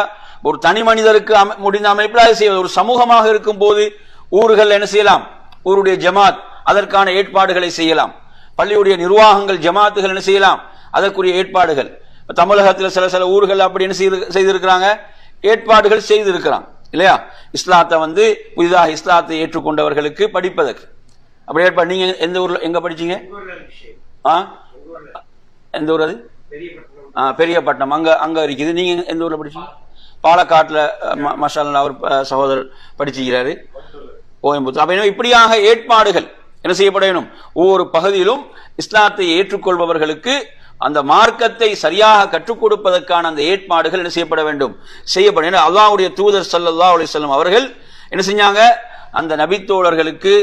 ஒரு தனி மனிதருக்கு முடிந்த அமைப்பில் அதை செய்வது. ஒரு சமூகமாக இருக்கும் போது ஊர்கள் என்ன செய்யலாம்? ஊருடைய ஜமாத் அதற்கான ஏற்பாடுகளை செய்யலாம். பள்ளியுடைய நிர்வாகங்கள், ஜமாத்துகள் என்ன செய்யலாம்? அதற்குரிய ஏற்பாடுகள். தமிழகத்தில் சில ஊர்கள் அப்படி என்ன செய்திருக்கிறாங்க? ஏற்பாடுகள் செய்திருக்கிறாங்க இல்லையா? இஸ்லாத்தை புதிதாக இஸ்லாத்தை ஏற்றுக்கொண்டவர்களுக்கு படிப்பதற்கு அப்படி ஏற்பாடு. நீங்க எந்த ஊர்ல எங்க படிச்சீங்க? எந்த ஊர் அது? பெரியப்பட்டினம். அங்க இருக்குது. நீங்க எந்த ஊர்ல படிச்சீங்க? பாலக்காட்டுல மஷாலா அவர் சகோதரர் படிச்சுக்கிறாரு, கோயம்புத்தூர். அப்ப இப்படியாக ஏற்பாடுகள் என்ன செய்யப்பட வேண்டும்? ஒவ்வொரு பகுதியிலும் இஸ்லாத்தை ஏற்றுக்கொள்பவர்களுக்கு அந்த மார்க்கத்தை சரியாக கற்றுக் கொடுப்பதற்கான அந்த ஏற்பாடுகள் என்ன செய்யப்பட வேண்டும்? செய்யப்படும். அல்லாஹ்வுடைய தூதர் ஸல்லல்லாஹு அலைஹி வஸல்லம் அவர்கள் என்ன செஞ்சாங்க? அந்த நபித்தோழர்களுக்கு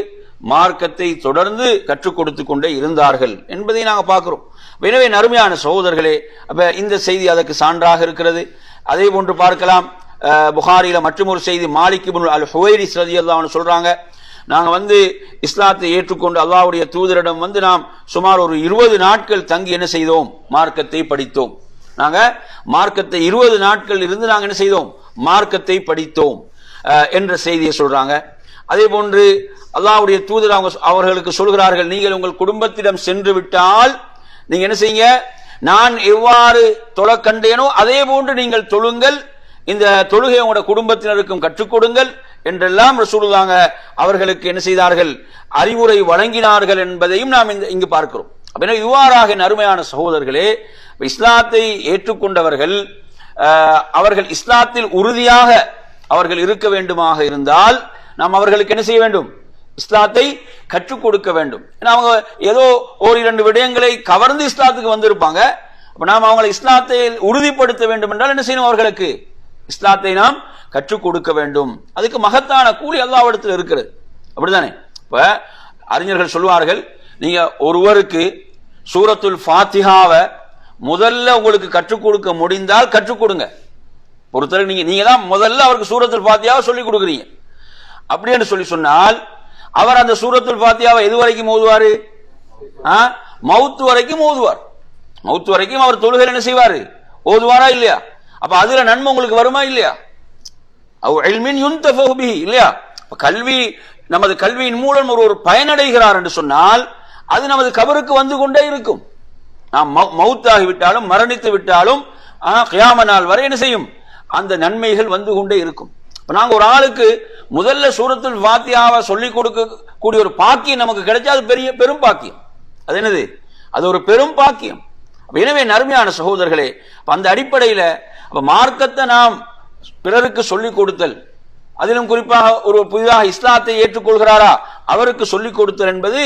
மார்க்கத்தை தொடர்ந்து கற்றுக் கொடுத்து கொண்டே இருந்தார்கள் என்பதை நாங்கள் பார்க்கிறோம். எனவே நறுமையான சகோதரர்களே, அப்ப இந்த செய்தி அதற்கு சான்றாக இருக்கிறது. அதே போன்று பார்க்கலாம், புகாரில மற்றொரு செய்தி, மாலிக் இப்னு அல் ஹுவைரிஸ் ரலியல்லாஹு அன்ஹு சொல்றாங்க, நாங்க இஸ்லாத்தை ஏற்றுக்கொண்டு அல்லாஹ்வுடைய தூதரிடம் நாம் சுமார் ஒரு 20 நாட்கள் தங்கி என்ன செய்தோம்? மார்க்கத்தை படித்தோம். நாங்க மார்க்கத்தை 20 நாட்கள் இருந்து நாங்க என்ன செய்தோம்? மார்க்கத்தை படித்தோம் என்ற செய்தியை சொல்றாங்க. அதே போன்று அல்லாஹ்வுடைய தூதர் அவர்களுக்கு சொல்கிறார்கள், நீங்கள் உங்கள் குடும்பத்திடம் சென்று விட்டால் நீங்க என்ன செய்யுங்க? நான் எவ்வாறு தொழ கண்டேனோ அதே போன்று நீங்கள் தொழுங்கள், இந்த தொழுகை உங்களோட குடும்பத்தினருக்கும் கற்றுக் கொடுங்கள் என்றெல்லாம் ரசூலுல்லாஹ் அவர்களுக்கு என்ன செய்தார்கள்? அறிவுரை வழங்கினார்கள் என்பதையும் நாம் இங்கு பார்க்கிறோம். அப்படின்னா இவ்வாறாக அருமையான சகோதரர்களே, இஸ்லாத்தை ஏற்றுக்கொண்டவர்கள் அவர்கள் இஸ்லாத்தில் உறுதியாக அவர்கள் இருக்க வேண்டுமாக இருந்தால் நாம் அவர்களுக்கு என்ன செய்ய வேண்டும்? இஸ்லாத்தை கற்றுக் கொடுக்க வேண்டும். அவங்க ஏதோ ஒரு 2 விடயங்களை கவர்ந்து இஸ்லாத்துக்கு வந்திருப்பாங்க. அப்ப நாம் அவங்களை இஸ்லாத்தை உறுதிப்படுத்த வேண்டும் என்றால் என்ன செய்யணும்? அவர்களுக்கு இஸ்லாத்தை நாம் கற்றுக் கொடுக்க வேண்டும். அதுக்கு மகத்தான கூலி அல்லாஹ்விடத்தில் இருக்கிறது. அப்படித்தானே? இப்ப அறிஞர்கள் சொல்வார்கள், நீங்க ஒருவருக்கு சூரத்துல் ஃபாத்திஹாவை முதல்ல உங்களுக்கு கற்றுக் கொடுக்க முடிந்தால் கற்றுக் கொடுங்க. பொறுத்தவரை நீங்க தான் முதல்ல அவருக்கு சூரத்துல் ஃபாத்திஹாவை சொல்லிக் கொடுக்குறீங்க. அப்படின்னு சொன்னால் அவர் அந்த சூரத்துல் ஃபாத்திஹாவை எது வரைக்கும் ஓதுவாரு? மவுத் வரைக்கும் ஓதுவார். மவுத் வரைக்கும் அவர் தொழுகையில் என்ன செய்வாரு? ஓதுவாரா இல்லையா? அப்ப அதுல நன்மை உங்களுக்கு வருமா இல்லையா? இல்லையா? கல்வி, நமது கல்வியின் மூலம் ஒரு பயனடைகிறார் என்று சொன்னால் அது நமது கபருக்கு வந்து கொண்டே இருக்கும். நாம் மவுத்தாகி விட்டாலும் மரணித்து விட்டாலும் கியாம நாள் வரை என்ன செய்யும்? அந்த நன்மைகள் வந்து கொண்டே இருக்கும். நாங்க ஒரு ஆளுக்கு முதல்ல சூரத்துல் ஃபாத்திஹாவை சொல்லிக் கொடுக்க கூடிய ஒரு பாக்கியம் நமக்கு கிடைச்சா அது பெரும் பாக்கியம். அது என்னது? அது ஒரு பெரும் பாக்கியம். எனவே நறுமையான சகோதரர்களே, அந்த அடிப்படையில மார்க்கத்தை நாம் பிறருக்கு சொல்லிக் கொடுத்தல், அதிலும் குறிப்பாக ஒரு புதிதாக இஸ்லாத்தை ஏற்றுக்கொள்கிறாரா அவருக்கு சொல்லிக் கொடுத்தல் என்பது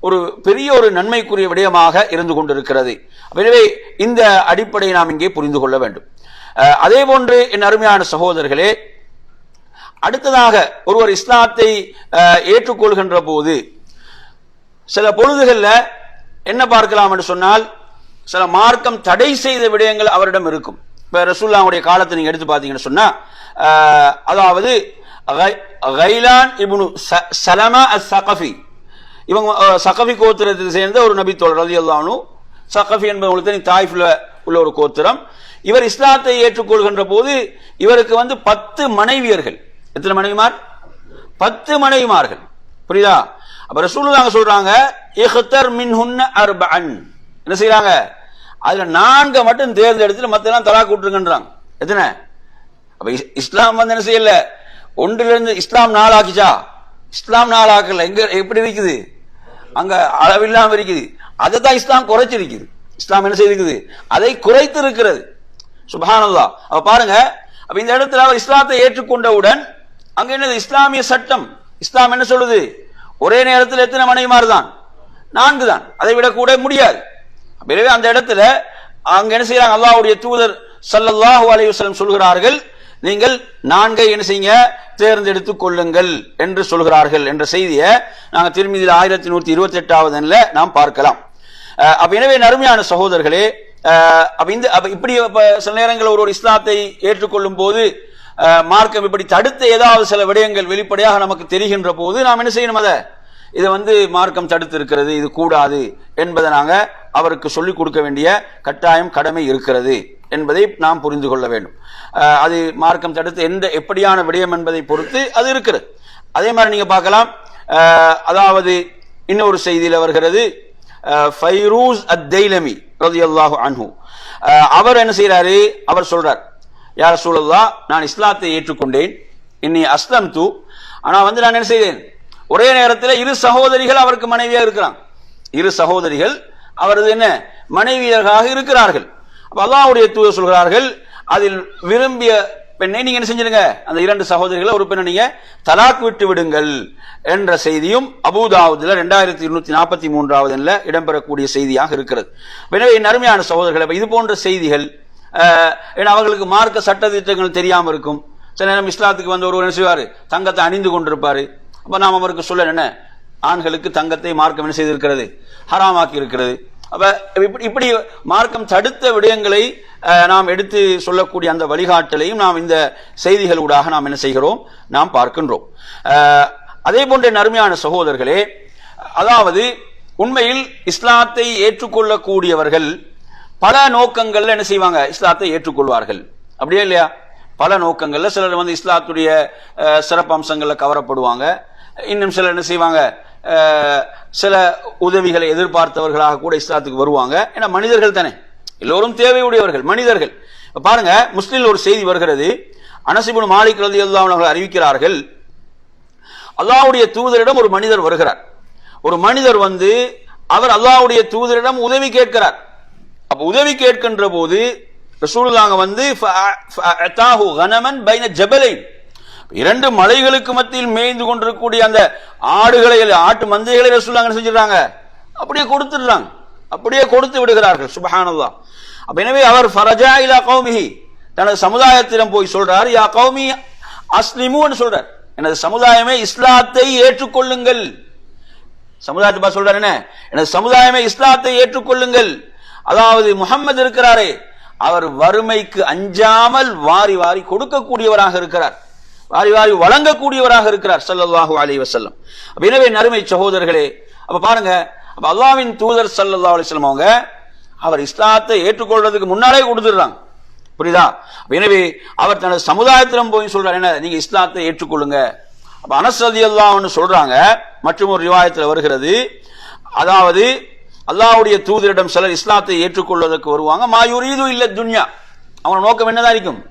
ஒரு பெரிய ஒரு நன்மைக்குரிய விடயமாக இருந்து கொண்டிருக்கிறது. எனவே இந்த அடிப்படையை நாம் இங்கே புரிந்து கொள்ள வேண்டும். அதே போன்று என் அருமையான சகோதரர்களே, அடுத்ததாக ஒருவர் இஸ்லாத்தை ஏற்றுக்கொள்கின்ற போது சில பொழுதுகள்ல என்ன பார்க்கலாம் என்று சொன்னால், சில மார்க்கம் தடை செய்த விடயங்கள் அவரிடம் இருக்கும். இப்ப ரசூலுல்லாஹ்வுடைய காலத்தை நீங்க எடுத்து பார்த்தீங்கன்னு சொன்னா, அதாவது கைலான் இப்னு சலமா அஸ்-ஸகஃபி, இவங்க சகஃபி கோத்திரத்தை சேர்ந்த ஒரு நபி தோழர் ரலியல்லாஹு அன்ஹு. சகஃபி என்பது உங்களுக்கு தாயிஃப்ல உள்ள ஒரு கோத்திரம். இவர் இஸ்லாத்தை ஏற்றுக்கொள்கின்ற போது இவருக்கு 10 மனைவியர்கள். எத்தனை மனைவிமார்? 10 மனைவிமார்கள். புரியுதா? அப்ப ரசூலுல்லாஹ் சொல்றாங்க, இஹ்தர் மின்ஹுன்ன அர்பஅன். என்ன செய்யறாங்க? அதுல 4 மட்டும் தேர்ந்தெடுத்து மத்தெல்லாம் தலாக் விட்டுருங்கன்றாங்க. எத்தனை? அப்ப இஸ்லாம் என்ன செய்யல? ஒன்றிலிருந்து இஸ்லாம் நாளாக்கிச்சா? இஸ்லாம் நாளாக்கல. எங்க எப்படி இருக்குது? அங்க அளவில்லாம இருக்குது. அதை தான் இஸ்லாம் குறைச்சிருக்குது. இஸ்லாம் என்ன செய்திருக்குது? அதை குறைத்து இருக்கிறது. சுப்ஹானல்லாஹ். அப்ப பாருங்க, அப்ப இந்த இடத்துல அவர் இஸ்லாத்தை ஏற்றுக்கொண்டவுடன் அங்க என்னது? இஸ்லாமிய சட்டம். இஸ்லாம் என்ன சொல்லுது? ஒரே நேரத்தில் எத்தனை மனைவிமார் தான்? 4 தான். அதை விட கூட முடியாது. எனவே அந்த இடத்துல அங்க என்ன செய்யறாங்க? அல்லாஹ்வுடைய தூதர் ஸல்லல்லாஹு அலைஹி வஸல்லம் சொல்கிறார்கள், நீங்கள் 4 என்ன செய்யுங்க, தேர்ந்தெடுத்துக் கொள்ளுங்கள் என்று சொல்கிறார்கள் என்ற செய்தியை நாங்கள் திருமதியில் 1128வது எண்ணில் நாம் பார்க்கலாம். அப்ப எனவே அருமையான சகோதரர்களே, இப்படி சில நேரங்கள் ஒரு இஸ்லாத்தை ஏற்றுக்கொள்ளும் போது மார்க்கம் இப்படி தடுத்த ஏதாவது சில விடயங்கள் வெளிப்படையாக நமக்கு தெரிகின்ற போது நாம் என்ன செய்யணும்? இதை மார்க்கம் தடுத்து இருக்கிறது, இது கூடாது என்பதை நாங்கள் அவருக்கு சொல்லிக் கொடுக்க வேண்டிய கட்டாயம், கடமை இருக்கிறது என்பதை நாம் புரிந்து கொள்ள வேண்டும். அது மார்க்கம் தடுத்து எப்படியான விடயம் என்பதை பொறுத்து அது இருக்கிறது. அதே மாதிரி நீங்க பார்க்கலாம், அதாவது இன்னொரு செய்தியில் வருகிறது, ஃபைரூஸ் அத்-தைலமி ரலியல்லாஹு அன்ஹு அவர் என்ன செய்யறாரு? அவர் சொல்றார், யா ரசூலல்லாஹ், நான் இஸ்லாத்தை ஏற்றுக்கொண்டேன், இன்னி அஸ்லம்து. ஆனா நான் என்ன செய்தேன்? ஒரே நேரத்தில் 2 சகோதரிகள் அவருக்கு மனைவியாக இருக்கிறாங்க. 2 சகோதரிகள் அவரது என்ன மனைவியர்களாக இருக்கிறார்கள். அப்ப அல்லாஹ்வுடைய தூதர் சொல்கிறார்கள், அதில் விரும்பிய பெண்ணை நீங்க என்ன செஞ்சிருங்க, அந்த 2 சகோதரிகளை ஒரு பெண்ணை நீங்க தலாக் விட்டு விடுங்கள் என்ற செய்தியும் அபூதாவுதுல 2243வது எண்ணில் இடம்பெறக்கூடிய செய்தியாக இருக்கிறது. எனவே என் அருமையான சகோதரர்கள், இது போன்ற செய்திகள் அவர்களுக்கு மார்க்க சட்ட திட்டங்கள் தெரியாம இருக்கும். சில நேரம் இஸ்லாத்துக்கு ஒரு என்ன செய்வாரு? தங்கத்தை அணிந்து கொண்டிருப்பாரு. அப்ப நாம் அவருக்கு சொல்ல, என்ன, ஆண்களுக்கு தங்கத்தை மார்க்கம் என்ன செய்திருக்கிறது? ஹராமாக்கி இருக்கிறது. அப்ப இப்படி மார்க்கம் தடுத்த விடயங்களை நாம் எடுத்து சொல்லக்கூடிய அந்த வழிகாட்டலையும் நாம் இந்த செய்திகளூடாக நாம் என்ன செய்கிறோம்? நாம் பார்க்கின்றோம். அதே போன்ற அருமையான சகோதரர்களே, அதாவது உண்மையில் இஸ்லாத்தை ஏற்றுக்கொள்ளக்கூடியவர்கள் பல நோக்கங்கள்ல என்ன செய்வாங்க? இஸ்லாத்தை ஏற்றுக்கொள்வார்கள். அப்படியே இல்லையா? பல நோக்கங்கள்ல சிலர் இஸ்லாத்துடைய சிறப்பம்சங்கள்ல கவரப்படுவாங்க. இன்னும் சிலர் என்ன செய்வாங்க? சில உதவிகளை எதிர்பார்த்தவர்களாக கூட இஸ்லாத்துக்கு வருவாங்க. ஏன்னா மனிதர்கள் தானே, எல்லோரும் தேவையுடையவர்கள், மனிதர்கள். பாருங்க, முஸ்லிம் ஒரு செய்தி வருகிறது, அனஸ் இப்னு மாலிக் ரலியல்லாஹு அன்ஹு அறிவிக்கிறார்கள், அல்லாஹ்வுடைய தூதரிடம் ஒரு மனிதர் வருகிறார். ஒரு மனிதர் அவர் அல்லாஹ்வுடைய தூதரிடம் உதவி கேட்கிறார். அப்ப உதவி கேட்கின்ற போது ரசூலுல்லாஹ் ஃபஅதாஹு கனமன் பைன ஜபலைன், 2 மலைகளுக்கு மத்தியில் மேய்ந்து கொண்டிருக்கக்கூடிய அந்த ஆடுகளை, ஆட்டு மந்தைகளை ரசூலுல்லாஹ் என்ன செஞ்சிடறாங்க? அப்படியே கொடுத்துடுறாங்க, அப்படியே கொடுத்து விடுகிறார்கள். சுப்ஹானல்லாஹ். அப்ப எனவே அவர் ஃபரஜா இலா கௌமிஹி, தனது சமுதாயத்திடம் போய் சொல்றார், யா கௌமி அஸ்லிமுன்னு சொல்றார், எனது சமுதாயமே இஸ்லாத்தை ஏற்றுக்கொள்ளுங்கள். சமுதாயத்தை சொல்றார், என்ன, எனது சமுதாயமே இஸ்லாத்தை ஏற்றுக்கொள்ளுங்கள். அதாவது முஹம்மது இருக்கிறாரே, அவர் வறுமைக்கு அஞ்சாமல் வாரி வாரி கொடுக்கக்கூடியவராக இருக்கிறார், வாரி வாரி வழங்கக்கூடியவராக இருக்கிறார் ஸல்லல்லாஹு அலைஹி வஸல்லம். எனவே அருமை சகோதரர்களே, அப்ப பாருங்க, அப்ப அல்லாஹ்வின் தூதர் ஸல்லல்லாஹு அலைஹி வஸல்லம் அவர் இஸ்லாத்தை ஏற்றுக்கொள்றதுக்கு முன்னாலே கொடுத்துடுறாங்க. புரியுதா? எனவே அவர் தனது சமுதாயத்திடம் போய் சொல்றாரு, என்ன, நீங்க இஸ்லாத்தை ஏற்றுக்கொள்ளுங்க. அப்ப அனஸ் ரலியல்லாஹு அன்ஹு சொல்றாங்க, மற்றும் ஒரு ரிவாயத்தில் வருகிறது, அதாவது அல்லாஹ்வுடைய தூதரிடம் சிலர் இஸ்லாத்தை ஏற்றுக்கொள்வதற்கு வருவாங்க, மா யுரீது இல்ல துன்யா, அவங்க நோக்கம் என்னதான் இருக்கும்?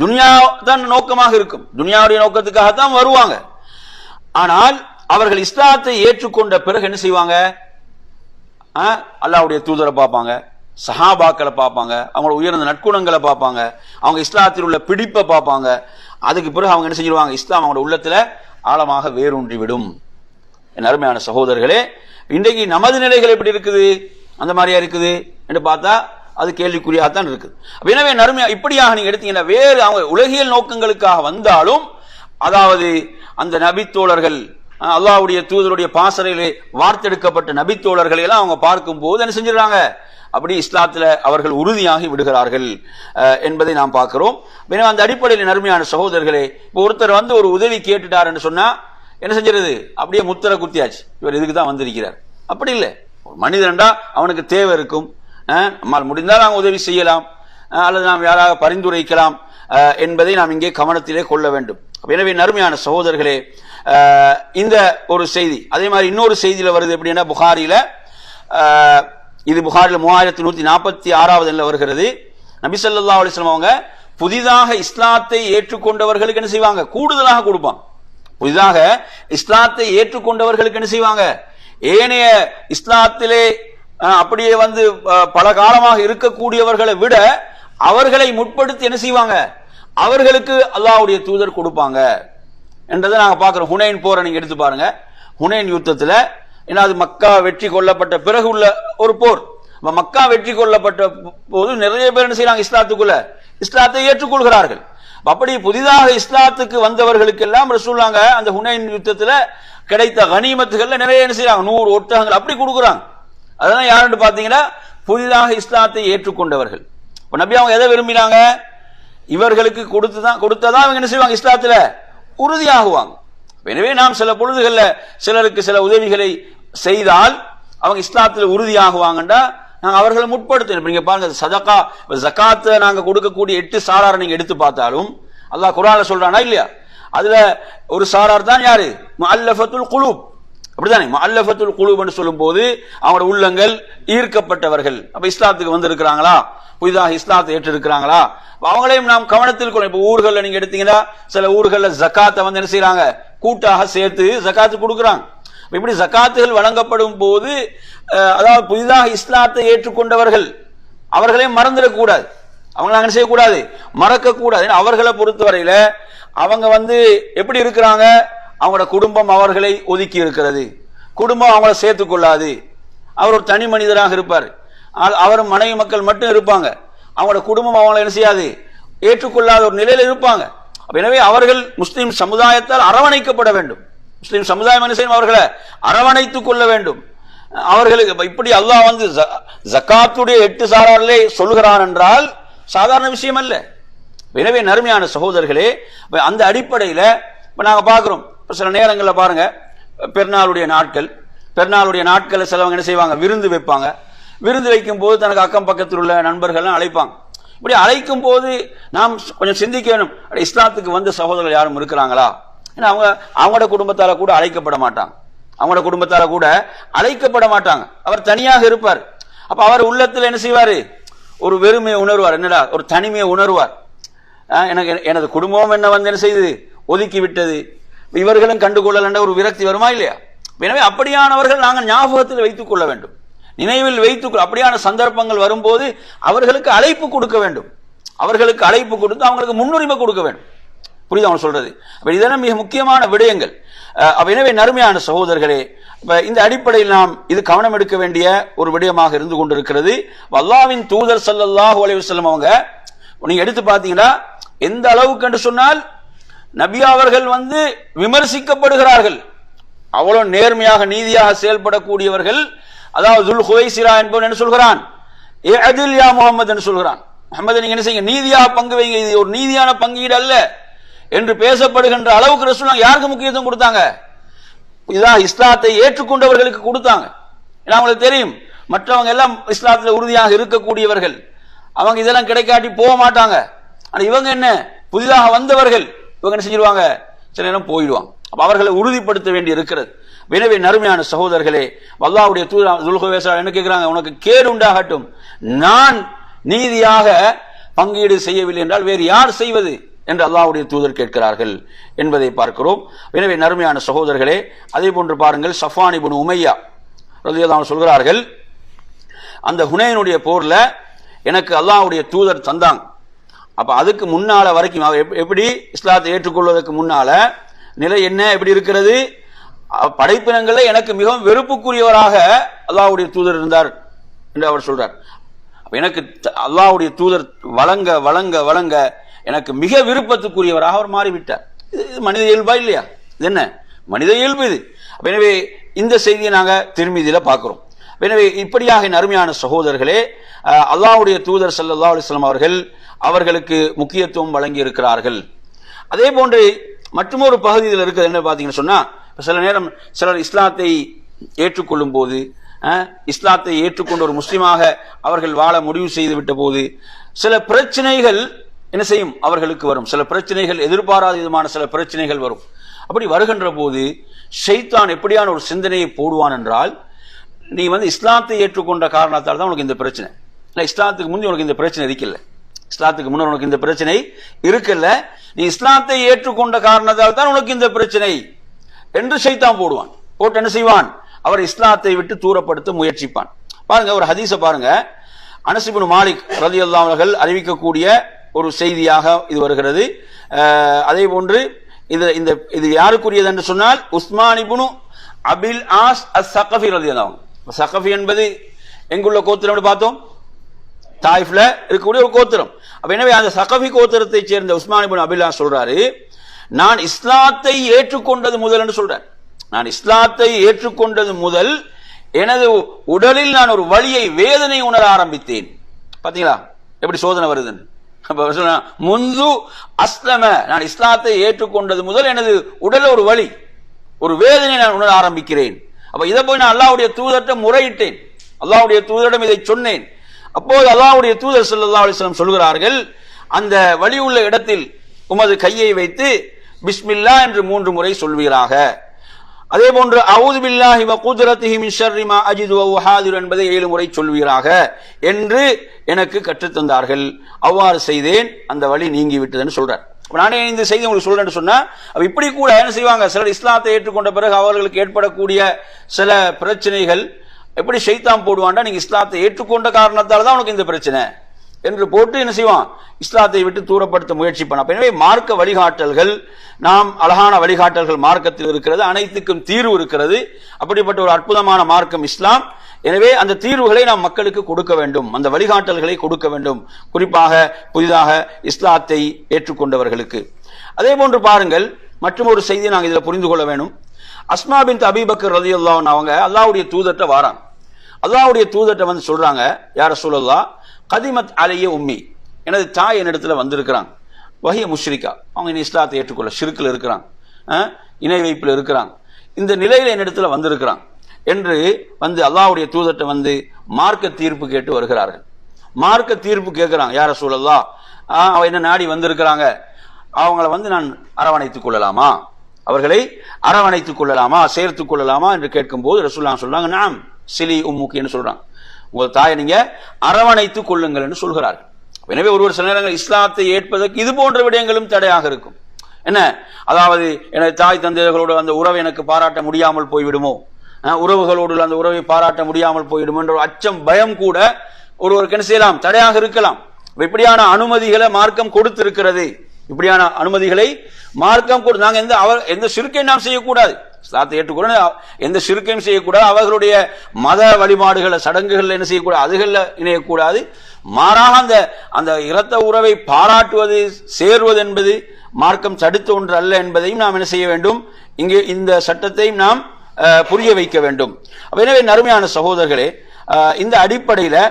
துன்யா தான் நோக்கமாக இருக்கும், துன்யாவுடைய நோக்கத்துக்காகத்தான் வருவாங்க. ஆனால் அவர்கள் இஸ்லாத்தை ஏற்றுக்கொண்ட பிறகு என்ன செய்வாங்க? அல்லாஹ்வுடைய தூதரை பார்ப்பாங்க, சஹாபாக்களை பார்ப்பாங்க, அவங்களோட உயர்ந்த நற்குணங்களை பார்ப்பாங்க, அவங்க இஸ்லாத்தில் உள்ள பிடிப்பை பார்ப்பாங்க. அதுக்கு பிறகு அவங்க என்ன செஞ்சிருவாங்க? இஸ்லாம் அவங்களோட உள்ளத்துல ஆழமாக வேரூன்றி விடும். என் அருமையான சகோதரர்களே, இன்றைக்கு நமது நிலைகள் எப்படி இருக்குது? அந்த மாதிரியா இருக்குது என்று பார்த்தா அது கேள்விக்குறியாகத்தான் இருக்குது. எனவே நறுமையா இப்படியாக நீங்க எடுத்தீங்கன்னா, வேறு அவங்க உலகியல் நோக்கங்களுக்காக வந்தாலும், அதாவது அந்த நபித்தோழர்கள், அல்லாஹ்வுடைய தூதருடைய பாசறையிலே வார்த்தெடுக்கப்பட்ட நபித்தோழர்களை எல்லாம் அவங்க பார்க்கும் போது என்ன செஞ்சிடறாங்க? அப்படி இஸ்லாத்துல அவர்கள் உறுதியாகி விடுகிறார்கள் என்பதை நாம் பார்க்கிறோம். அந்த அடிப்படையில் நறுமையான சகோதரர்களே, இப்போ ஒருத்தர் ஒரு உதவி கேட்டுட்டார் என்று சொன்னா என்ன செஞ்சிருது? அப்படியே முத்திர குத்தியாச்சு, இவர் இதுக்கு தான் வந்திருக்கிறார். அப்படி இல்லை. ஒரு மனிதன்டா அவனுக்கு தேவை இருக்கும், நம்மால் முடிந்தால் நாம் உதவி செய்யலாம், அல்லது நாம் யாராக பரிந்துரைக்கலாம் என்பதை நாம் இங்கே கவனத்திலே கொள்ள வேண்டும். எனவே நறுமையான சகோதரர்களே, இந்த ஒரு செய்தி அதே மாதிரி இன்னொரு செய்தியில வருது. எப்படின்னா புகாரில, இது புகாரில 3146வது எண்ணில் வருகிறது. நபி ஸல்லல்லாஹு அலைஹி வஸல்லம் அவங்க புதிதாக இஸ்லாத்தை ஏற்றுக்கொண்டவர்களுக்கு என்ன செய்வாங்க? கூடுதலாக கொடுப்பாங்க. புதிதாக இஸ்லாத்தை ஏற்றுக்கொண்டவர்களுக்கு என்ன செய்வாங்க? ஏனைய இஸ்லாத்திலே அப்படியே வந்து பல காலமாக இருக்கக்கூடியவர்களை விட அவர்களை முற்படுத்தி என்ன செய்வாங்க? அவர்களுக்கு அல்லாஹ்வுடைய தூதர் கொடுப்பாங்க என்றதை நாங்க பார்க்கிறோம். ஹுனைன் போரை நீங்க எடுத்து பாருங்க. ஹுனைன் யுத்தத்துல ஏன்னா அது மக்கா வெற்றி கொள்ளப்பட்ட பிறகு உள்ள ஒரு போர். மக்கா வெற்றி கொள்ளப்பட்ட போது நிறைய பேர் என்ன செய்யறாங்க? இஸ்லாத்தை ஏற்றுக்கொள்கிறார்கள். அப்படி புதிதாக இஸ்லாத்துக்கு வந்தவர்களுக்கு எல்லாம் ரசூலுல்லாஹ் அந்த ஹுனைன் யுத்தத்துல கிடைத்த கனிமத்துகள்ல நிறைய என்ன செய்யறாங்க? 100 ஒட்டகங்கள் அப்படி கொடுக்குறாங்க. அதெல்லாம் யாருன்னு பாத்தீங்கன்னா புதிதாக இஸ்லாத்தை ஏற்றுக்கொண்டவர்கள். இப்ப நபி அவங்க எதை விரும்பினாங்க? இவர்களுக்கு கொடுத்ததான் இவங்க என்ன செய்வாங்க? இஸ்லாத்துல உறுதியாகுவாங்க. எனவே நாம் சில பொழுதுகள்ல சிலருக்கு சில உதவிகளை செய்தால் அவங்க இஸ்லாத்துல உறுதியாகுவாங்கண்டா நாங்க அவர்களை முற்படுத்தணும். நீங்க பாருங்க, சதகா ஜகாத்தை நாங்க கொடுக்கக்கூடிய 8 சாராரை நீங்க எடுத்து பார்த்தாலும் அல்லாஹ் குர்ஆன்ல சொல்றானா இல்லையா? அதுல ஒரு சாரார் தான் யாரு? முஅல்லஃபத்துல் குலூப். அப்படிதானே? முஅல்லஃபத்துல் குலூப்னு சொல்லும் போது அவங்களோட உள்ளங்கள் ஈர்க்கப்பட்டவர்கள். அப்ப இஸ்லாத்துக்கு வந்திருக்கிறாங்களா? புதிதாக இஸ்லாத்தை ஏற்றிருக்கிறாங்களா? அவங்களையும் நாம் கவனத்தில் கொள்ள. இப்ப ஊர்கள்ல நீங்க எடுத்தீங்கன்னா சில ஊர்கள்ல ஜகாத்தை வந்து என்ன செய்யறாங்க? கூட்டாக சேர்த்து ஜகாத்து கொடுக்குறாங்க. இப்படி ஜகாத்துகள் வழங்கப்படும் போது அதாவது புதிதாக இஸ்லாத்தை ஏற்றுக்கொண்டவர்கள் அவர்களையும் மறந்துடக்கூடாது. அவங்களை என்ன செய்யக்கூடாது? மறக்க கூடாது. அவர்களை பொறுத்தவரையில அவங்க வந்து எப்படி இருக்கிறாங்க? அவங்களோட குடும்பம் அவர்களை ஒதுக்கி இருக்கிறது. குடும்பம் அவங்கள சேர்த்துக் கொள்ளாது. அவர் ஒரு தனி மனிதராக இருப்பார். அவர் மனைவி மக்கள் மட்டும் இருப்பாங்க. அவங்களோட குடும்பம் அவங்களை என்ன செய்யாது? ஏற்றுக்கொள்ளாத ஒரு நிலையில் இருப்பாங்க. எனவே அவர்கள் முஸ்லிம் சமுதாயத்தால் அரவணைக்கப்பட வேண்டும். முஸ்லிம் சமுதாயம் என்ன செய்யும்? அவர்களை அரவணைத்துக் கொள்ள வேண்டும். அவர்களுக்கு இப்படி அல்லாஹ் வந்து ஜகாத்துடைய 8 சாராரிலே சொல்கிறான் என்றால் சாதாரண விஷயம் அல்ல. எனவே நறுமையான சகோதரர்களே, அந்த அடிப்படையில் இப்ப நாங்க பார்க்கிறோம். சில நேரங்களில் பாருங்க, பெருநாளுடைய நாட்கள் சிலவங்க என்ன செய்வாங்க? விருந்து வைப்பாங்க. விருந்து வைக்கும் போது தனக்கு அக்கம் பக்கத்தில் உள்ள நண்பர்கள் அழைப்பாங்க. இப்படி அழைக்கும் போது நாம் கொஞ்சம் சிந்திக்க வேணும். இஸ்லாத்துக்கு வந்த சகோதரர்கள் யாரும் இருக்கிறாங்களா? ஏன்னா அவங்களோட குடும்பத்தால கூட அழைக்கப்பட மாட்டாங்க. அவர் தனியாக இருப்பார். அப்ப அவர் உள்ளத்தில் என்ன செய்வாரு? ஒரு வெறுமையை உணர்வார். என்னடா? ஒரு தனிமையை உணர்வார். எனது குடும்பம் என்ன வந்து என்ன செய்து ஒதுக்கி விட்டது, இவர்களும் கண்டுகொள்ளல ஒரு விரக்தி வருமா இல்லையா? எனவே அப்படியானவர்கள் நாங்கள் ஞாபகத்தில் வைத்துக் கொள்ள வேண்டும், நினைவில் வைத்துக் அப்படியான சந்தர்ப்பங்கள் வரும்போது அவர்களுக்கு அழைப்பு கொடுக்க வேண்டும். அவர்களுக்கு அழைப்பு கொடுத்து அவங்களுக்கு முன்னுரிமை கொடுக்க வேண்டும். புரியுது அவங்க சொல்றது? இதெல்லாம் மிக முக்கியமான விடயங்கள். எனவே நறுமையான சகோதரர்களே, இந்த அடிப்படையில் நாம் இது கவனம் எடுக்க வேண்டிய ஒரு விடயமாக இருந்து கொண்டிருக்கிறது. அல்லாஹ்வின் தூதர் ஸல்லல்லாஹு அலைஹி வஸல்லம் அவங்க நீங்க எடுத்து பார்த்தீங்கன்னா எந்த அளவுக்கு என்று சொன்னால் நபி அவர்கள் வந்து விமர்சிக்கப்படுகிறார்கள். அவ்வளவு நேர்மையாக நீதியாக செயல்படக்கூடியவர்கள். அதாவது துல் ஹுவைசிரா என்பவன் என்ன சொல்கிறான்? இஅதில் யா முஹம்மது என்று சொல்கிறான். முஹம்மது நீங்க என்ன செய்யுங்க? நீதியாக பங்கு வைங்க, இது ஒரு நீதியான பங்கீடு அல்ல என்று பேசப்படுகின்ற அளவுக்கு ரசூலுல்லாஹ் யாருக்கு முக்கியத்துவம் கொடுத்தாங்க? இதான் இஸ்லாத்தை ஏற்றுக்கொண்டவர்களுக்கு கொடுத்தாங்க. ஏன்னா அவங்களுக்கு தெரியும் மற்றவங்க எல்லாம் இஸ்லாத்துல உறுதியாக இருக்கக்கூடியவர்கள், அவங்க இதெல்லாம் கிடைக்காட்டி போக மாட்டாங்க. ஆனா இவங்க என்ன? புதிதாக வந்தவர்கள், இவங்க என்ன செஞ்சிருவாங்க? சில நேரம் போயிடுவாங்க. அப்ப அவர்களை உறுதிப்படுத்த வேண்டி இருக்கிறது. எனவே நறுமையான சகோதரர்களே, அல்லாஹ்வுடைய தூதர் துல் ஹுவைசிரா என்ன கேட்கிறாங்க? உனக்கு கேடு உண்டாகட்டும், நான் நீதியாக பங்கீடு செய்யவில்லை என்றால் வேறு யார் செய்வது என்று அல்லாஹ்வுடைய தூதர் கேட்கிறார்கள் என்பதை பார்க்கிறோம். எனவே நறுமையான சகோதரர்களே, அதே போன்று பாருங்கள், சஃப்வான் இப்னு உமையா ரலியல்லாஹு அன்ஹு சொல்கிறார்கள், அந்த ஹுனைனுடைய போர்ல எனக்கு அல்லாஹ்வுடைய தூதர் தந்தாங்க. அப்ப அதுக்கு முன்னால வரைக்கும் எப்படி இஸ்லாத்தை ஏற்றுக்கொள்வதற்கு முன்னால நிலை என்ன எப்படி இருக்கிறது? படைப்பினங்கள எனக்கு மிகவும் வெறுப்புக்குரியவராக அல்லாஹ்வுடைய தூதர் இருந்தார் என்று அவர் சொல்றார். எனக்கு அல்லாஹ்வுடைய தூதர் வழங்க வழங்க வழங்க எனக்கு மிக விருப்பத்துக்குரியவராக அவர் மாறிவிட்டார். இது மனித இயல்பா இல்லையா? இது என்ன மனித இயல்பு இது. எனவே இந்த செய்தியை நாங்க திருமீதியில பார்க்கிறோம். எனவே இப்படியாக அருமையான சகோதரர்களே, அல்லாஹ்வுடைய தூதர் ஸல்லல்லாஹு அலைஹி வஸல்லம் அவர்களுக்கு முக்கியத்துவம் வழங்கி இருக்கிறார்கள். அதே போன்று மற்றொரு பகுதியில் இருக்கிறது என்ன பார்த்தீங்கன்னு சொன்னா, சில நேரம் சிலர் இஸ்லாத்தை ஏற்றுக்கொள்ளும் போது, இஸ்லாத்தை ஏற்றுக்கொண்ட ஒரு முஸ்லிமாக அவர்கள் வாழ முடிவு செய்து விட்ட போது சில பிரச்சனைகள் என்ன செய்யும்? அவர்களுக்கு வரும். சில பிரச்சனைகள், எதிர்பாராத விதமான சில பிரச்சனைகள் வரும். அப்படி வருகின்ற போது ஷைத்தான் எப்படியான ஒரு சிந்தனையை போடுவான் என்றால், நீ வந்து இஸ்லாத்தை ஏற்றுக்கொண்ட காரணத்தால் தான் உனக்கு இந்த பிரச்சனை, இல்லை இஸ்லாத்துக்கு முந்தி உனக்கு இந்த பிரச்சனை இருக்கல, இஸ்லாத்துக்கு முன்னர் உனக்கு இந்த பிரச்சனை இருக்குல்ல, நீ இஸ்லாத்தை ஏற்றுக்கொண்ட காரணத்தால் தான் உனக்கு இந்த பிரச்சனை என்று ஷைத்தான் போடுவான். போட்டு என்ன செய்வான்? அவர் இஸ்லாத்தை விட்டு தூரப்படுத்த முயற்சிப்பான். பாருங்க, ஒரு ஹதீஸ பாருங்க. அனஸ் இப்னு மாலிக் ரலியல்லாஹு அவர்கள் அறிவிக்கக்கூடிய ஒரு செய்தியாக இது வருகிறது. அதே போன்று இது யாருக்குரியது என்று சொன்னால் உஸ்மான் இப்னு அபில் ஆஸ் அஸ்-ஸகஃபி ரலியல்லாஹு அன்ஹு. ஸகஃபி என்பது எங்குள்ள கோத்திரம் பார்த்தோம், தாயிஃப்ல இருக்கக்கூடிய ஒரு கோத்திரம். எனவே அந்த ஸகஃபி கோத்திரத்தை சேர்ந்த உஸ்மான் இப்னு அபில் ஆஸ் சொல்றாரு, நான் இஸ்லாத்தை ஏற்றுக்கொண்டது முதல் என்று சொல்றார். நான் இஸ்லாத்தை ஏற்றுக்கொண்டது முதல் எனது உடலில் நான் ஒரு வலியை, வேதனை உணர ஆரம்பித்தேன். பாத்தீங்களா எப்படி சோதனை வருதுன்னு. முந்து அஸ்லம, நான் இஸ்லாத்தை ஏற்றுக்கொண்டது முதல் எனது உடல்ல ஒரு வலி, ஒரு வேதனை நான் உணர ஆரம்பிக்கிறேன். அப்ப இதை போய் நான் அல்லாஹ்வுடைய தூதரிடம் முறையிட்டேன், அல்லாஹ்வுடைய தூதரிடம் இதை சொன்னேன். அப்போது அல்லாஹ்வுடைய தூதர் ஸல்லல்லாஹு அலைஹி வஸல்லம் சொல்கிறார்கள், அந்த வலி உள்ள இடத்தில் உமது கையை வைத்து பிஸ்மில்லா என்று 3 முறை சொல்வீராக. அதே போன்று அஊது பில்லாஹி வ குத்ரத்திஹி மின் ஷர்ரி மா அஜிது வ உஹாதிரு என்பதை 7 முறை சொல்வீராக என்று எனக்கு கற்றுத்தந்தார்கள். அவ்வாறு செய்தேன், அந்த வலி நீங்கி விட்டதுன்னு சொல்றார். நானே இந்த செய்தி உங்களுக்கு சொல்றேன்னு சொன்னா, இப்படி கூட என்ன செய்வாங்க, சிலர் இஸ்லாத்தை ஏற்றுக்கொண்ட பிறகு அவர்களுக்கு ஏற்படக்கூடிய சில பிரச்சனைகள் எப்படி ஷைத்தான் போடுவான்டா, நீங்க இஸ்லாத்தை ஏற்றுக்கொண்ட காரணத்தால் தான் உனக்கு இந்த பிரச்சனை என்று போட்டு என்ன செய்வான், இஸ்லாத்தை விட்டு தூரப்படுத்த முயற்சிப்பான். எனவே மார்க்க வழிகாட்டல்கள், நாம் அழகான வழிகாட்டல்கள் மார்க்கத்தில் இருக்கிறது, அனைத்துக்கும் தீர்வு இருக்கிறது. அப்படிப்பட்ட ஒரு அற்புதமான மார்க்கம் இஸ்லாம். எனவே அந்த தீர்வுகளை நாம் மக்களுக்கு கொடுக்க வேண்டும், அந்த வழிகாட்டல்களை கொடுக்க வேண்டும், குறிப்பாக புதிதாக இஸ்லாத்தை ஏற்றுக்கொண்டவர்களுக்கு. அதே போன்று பாருங்கள், மற்றும் ஒரு செய்தியை நாங்கள் இதில் புரிந்து கொள்ள வேண்டும். அஸ்மா பின்த் அபீ பக்கர் ரலியல்லாஹு அன்ஹு அவங்க அல்லாஹ்வுடைய தூதர்ட்ட வராங்க. அல்லாஹ்வுடைய தூதர்ட்ட வந்து சொல்றாங்க, யா ரசூலல்லாஹ் கதிமத் அலைய உம்மி, எனது தாய் என்னிடத்துல வந்திருக்கிறாங்க, வஹிய முஷ்ரிகா, அவங்க இனி இஸ்லாத்தை ஏற்றுக்கொள்ள ஷிர்க்ல இருக்கிறாங்க, இணை வைப்பில் இருக்கிறாங்க, இந்த நிலையில என்னிடத்துல வந்திருக்கிறாங்க என்று வந்து அல்லாஹ்வுடைய தூதர்ட்ட வந்து மார்க்க தீர்ப்பு கேட்டு வருகிறார்கள். மார்க்க தீர்ப்பு கேட்கிறாங்க, யா ரசூலல்லாஹ் அவ என்ன நாடி வந்திருக்கிறாங்க, அவங்கள வந்து நான் அரவணைத்துக் கொள்ளலாமா, அவர்களை அரவணைத்துக் கொள்ளலாமா, சேர்த்துக் கொள்ளலாமா என்று கேட்கும்போது ரசூலுல்லாஹ் சொல்றாங்க, நாம் சிலி உம்முக்கு என்று சொல்றாங்க, உங்கள் தாயை நீங்க அரவணைத்துக் கொள்ளுங்கள் என்று சொல்கிறார்கள். எனவே ஒருவர் சில நேரங்கள் இஸ்லாத்தை ஏற்பதற்கு இது போன்ற விடயங்களும் தடையாக இருக்கும். என்ன, அதாவது எனது தாய் தந்தையர்களோடு அந்த உறவை எனக்கு பாராட்ட முடியாமல் போய்விடுமோ, உறவுகளோடு அந்த உறவை பாராட்ட முடியாமல் போய்விடுமோ என்ற அச்சம், பயம் கூட ஒருவருக்கு என்ன செய்யலாம், தடையாக இருக்கலாம். இப்படியான அனுமதிகளை மார்க்கம் கொடுத்திருக்கிறது. இப்படியான அனுமதிகளை மார்க்கம் கொடு. நாங்க எந்த ஷிர்க்கையும் நாம் செய்யக்கூடாது, இஸ்லாத்தை ஏற்றுக்கொள்ள எந்த ஷிர்க்கையும் செய்யக்கூடாது, அவர்களுடைய மத வழிபாடுகளை சடங்குகள் என்ன செய்யக்கூடாது, அதுகளில் இணையக்கூடாது. மாறாக அந்த இரத்த உறவை பாராட்டுவது, சேர்வது என்பது மார்க்கம் தடுத்த ஒன்று அல்ல என்பதையும் நாம் என்ன செய்ய வேண்டும், இங்கே இந்த சட்டத்தையும் நாம் புரிய வைக்க வேண்டும். எனவே நறுமையான சகோதரர்களே, இந்த அடிப்படையில்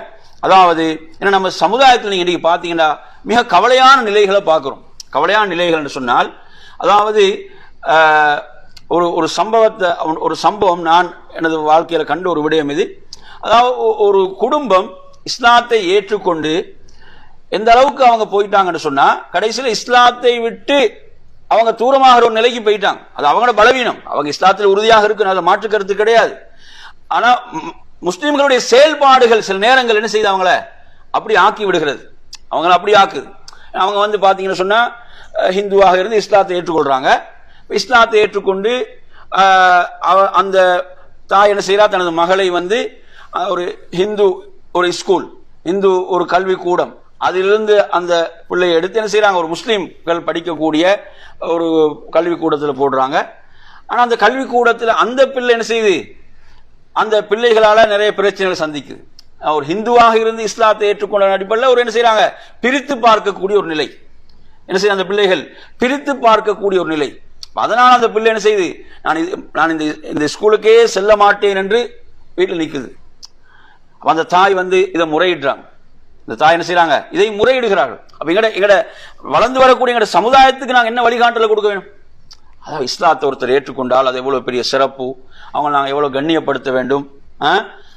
அதாவது என்ன, நம்ம சமுதாயத்தில் நீங்க இன்னைக்கு பார்த்தீங்கன்னா மிக கவலையான நிலைகளை பார்க்கிறோம். கவலையான நிலைகள் என்று சொன்னால், அதாவது ஒரு சம்பவம் நான் எனது வாழ்க்கையில கண்ட ஒரு விடயம் இது. அதாவது ஒரு குடும்பம் இஸ்லாத்தை ஏற்றுக்கொண்டு எந்த அளவுக்கு அவங்க போயிட்டாங்கன்னு சொன்னா, கடைசியில் இஸ்லாத்தை விட்டு அவங்க தூரமாக ஒரு நிலைக்கு போயிட்டாங்க. அது அவங்களோட பலவீனம். அவங்க இஸ்லாத்தில் உறுதியாக இருக்கு, அதில் மாற்று கருத்து கிடையாது. ஆனா முஸ்லிம்களுடைய செயல்பாடுகள் சில நேரங்கள் என்ன செய்து அவங்கள அப்படி ஆக்கி விடுகிறது, அவங்கள அப்படி ஆக்குது. அவங்க வந்து பாத்தீங்கன்னு சொன்னா ஹிந்துவாக இருந்து இஸ்லாத்தை ஏற்றுக்கொள்றாங்க. இஸ்லாத்தை ஏற்றுக்கொண்டு அந்த தாய் என்ன செய்யறா, தனது மகளை வந்து ஒரு ஹிந்து ஒரு ஸ்கூல், இந்து ஒரு கல்வி கூடம், அதிலிருந்து அந்த பிள்ளையை எடுத்து என்ன செய்யறாங்க, ஒரு முஸ்லீம்கள் படிக்கக்கூடிய ஒரு கல்வி கூடத்தில் போடுறாங்க. ஆனா அந்த கல்வி கூடத்தில் அந்த பிள்ளை என்ன செய்யுது, அந்த பிள்ளைகளால நிறைய பிரச்சனைகளை சந்திக்குது. ஒரு ஹிந்துவாக இருந்து இஸ்லாத்தை ஏற்றுக்கொண்ட அடிப்படையில் ஒரு என்ன செய்யறாங்க, பிரித்து பார்க்கக்கூடிய ஒரு நிலை, என்ன செய்ய அந்த பிள்ளைகள் பிரித்து பார்க்கக்கூடிய ஒரு நிலை. அதனால அந்த பிள்ளை என்ன செய்யுது, நான் இந்த ஸ்கூலுக்கே செல்ல மாட்டேன் என்று வீட்டில் நிற்குது. அந்த தாய் வந்து இதை முறையிடுறாங்க. இந்த தாய் என்ன செய்யறாங்க, இதை முறையிடுகிறார்கள். அப்ப எங்கட வளர்ந்து வரக்கூடிய எங்கட சமுதாயத்துக்கு நாங்கள் என்ன வழிகாட்டலை கொடுக்க வேண்டும்? அதாவது இஸ்லாத்தை ஒருத்தர் ஏற்றுக்கொண்டால் அது எவ்வளவு பெரிய சிறப்பு, அவங்க நாங்கள் எவ்வளவு கண்ணியப்படுத்த வேண்டும்,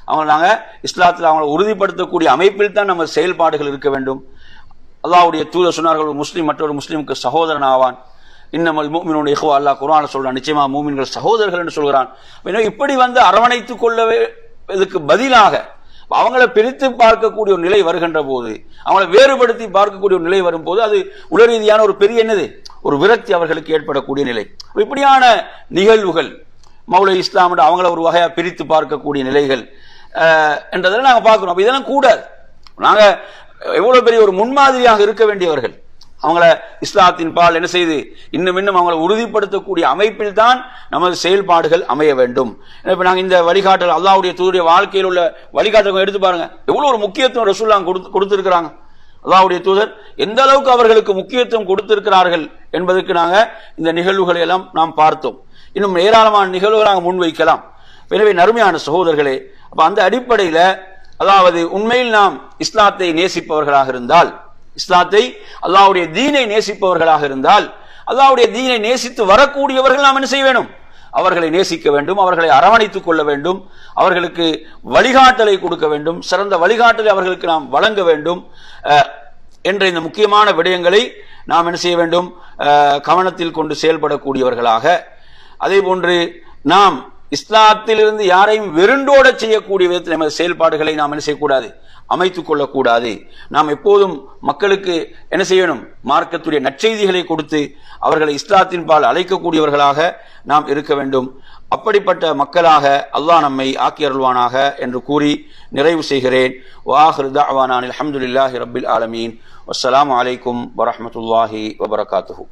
அவங்க நாங்கள் இஸ்லாத்தில் அவங்களை உறுதிப்படுத்தக்கூடிய அமைப்பில் தான் நம்ம செயல்பாடுகள் இருக்க வேண்டும். அல்லாஹ்வுடைய தூதர் சொன்னார்கள், ஒரு முஸ்லீம் மற்றொரு முஸ்லீமுக்கு சகோதரன் ஆவான். இன்னமல் முஃமினூன இஹ்வா, அல்லாஹ் குர்ஆனில் சொல்றான், நிச்சயமா மூமின்கள் சகோதரர்கள் என்று சொல்கிறான். எனவே இப்படி வந்து அரவணைத்துக் கொள்ளவே இதுக்கு பதிலாக அவங்கள பிரித்து பார்க்கக்கூடிய ஒரு நிலை வருகின்ற போது, அவங்களை வேறுபடுத்தி பார்க்கக்கூடிய ஒரு நிலை வரும்போது, அது உள ரீதியான ஒரு பெரிய என்னது, ஒரு விரக்தி அவர்களுக்கு ஏற்படக்கூடிய நிலை. இப்படியான நிகழ்வுகள் மௌலை இஸ்லாம் அவங்கள ஒரு வகையா பிரித்து பார்க்கக்கூடிய நிலைகள் என்றதெல்லாம் நாங்கள் பார்க்கிறோம். இதெல்லாம் கூடாது. நாங்க எவ்வளவு பெரிய ஒரு முன்மாதிரியாக இருக்க வேண்டியவர்கள். அவங்கள இஸ்லாத்தின் பால் என்ன செய்து இன்னும் அவங்களை உறுதிப்படுத்தக்கூடிய அமைப்பில் தான் நமது செயல்பாடுகள் அமைய வேண்டும். இப்ப நாங்கள் இந்த வழிகாட்டல் அல்லாஹ்வுடைய தூதருடைய வாழ்க்கையில் உள்ள வழிகாட்டல் எடுத்து பாருங்க, எவ்வளவு ஒரு முக்கியத்துவம் ரசூலுல்லாஹ் கொடுத்திருக்கிறாங்க. அல்லாஹ்வுடைய தூதர் எந்த அளவுக்கு அவர்களுக்கு முக்கியத்துவம் கொடுத்திருக்கிறார்கள் என்பதற்கு நாங்க இந்த நிகழ்வுகளை எல்லாம் நாம் பார்த்தோம். இன்னும் ஏராளமான நிகழ்வுகளை நாங்கள் முன்வைக்கலாம். எனவே நறுமையான சகோதரர்களே, அப்ப அந்த அடிப்படையில் அதாவது உண்மையில் நாம் இஸ்லாத்தை நேசிப்பவர்களாக இருந்தால், இஸ்லாத்தை அல்லாஹ்வுடைய தீனை நேசிப்பவர்களாக இருந்தால், அல்லாஹ்வுடைய தீனை நேசித்து வரக்கூடியவர்கள் நாம் என்ன செய்ய வேண்டும்? அவர்களை நேசிக்க வேண்டும், அவர்களை அரவணைத்துக் கொள்ள வேண்டும், அவர்களுக்கு வழிகாட்டலை கொடுக்க வேண்டும், சிறந்த வழிகாட்டலை அவர்களுக்கு நாம் வழங்க வேண்டும் என்ற இந்த முக்கியமான விடயங்களை நாம் என்ன செய்ய வேண்டும்? கவனத்தில் கொண்டு செயல்படக்கூடியவர்களாக. அதே போன்று நாம் இஸ்லாத்திலிருந்து யாரையும் வெருண்டோட செய்யக்கூடிய விதத்தில் நமது செயல்பாடுகளை நாம் என்ன செய்யக்கூடாது? அமைத்துக் கொள்ளக்கூடாது. நாம் எப்போதும் மக்களுக்கு என்ன செய்யணும்? மார்க்கத்துடைய நற்செய்திகளை கொடுத்து அவர்களை இஸ்லாத்தின் பால் அழைக்கக்கூடியவர்களாக நாம் இருக்க வேண்டும். அப்படிப்பட்ட மக்களாக அல்லாஹ் நம்மை ஆக்கி அருள்வானாக என்று கூறி நிறைவு செய்கிறேன். வாஹிரு தஅவானா அல்ஹம்துலில்லாஹி ரப்பில் ஆலமீன். வஸ்ஸலாமு அலைக்கும் வரஹ்மத்துல்லாஹி வபரகாத்துஹு.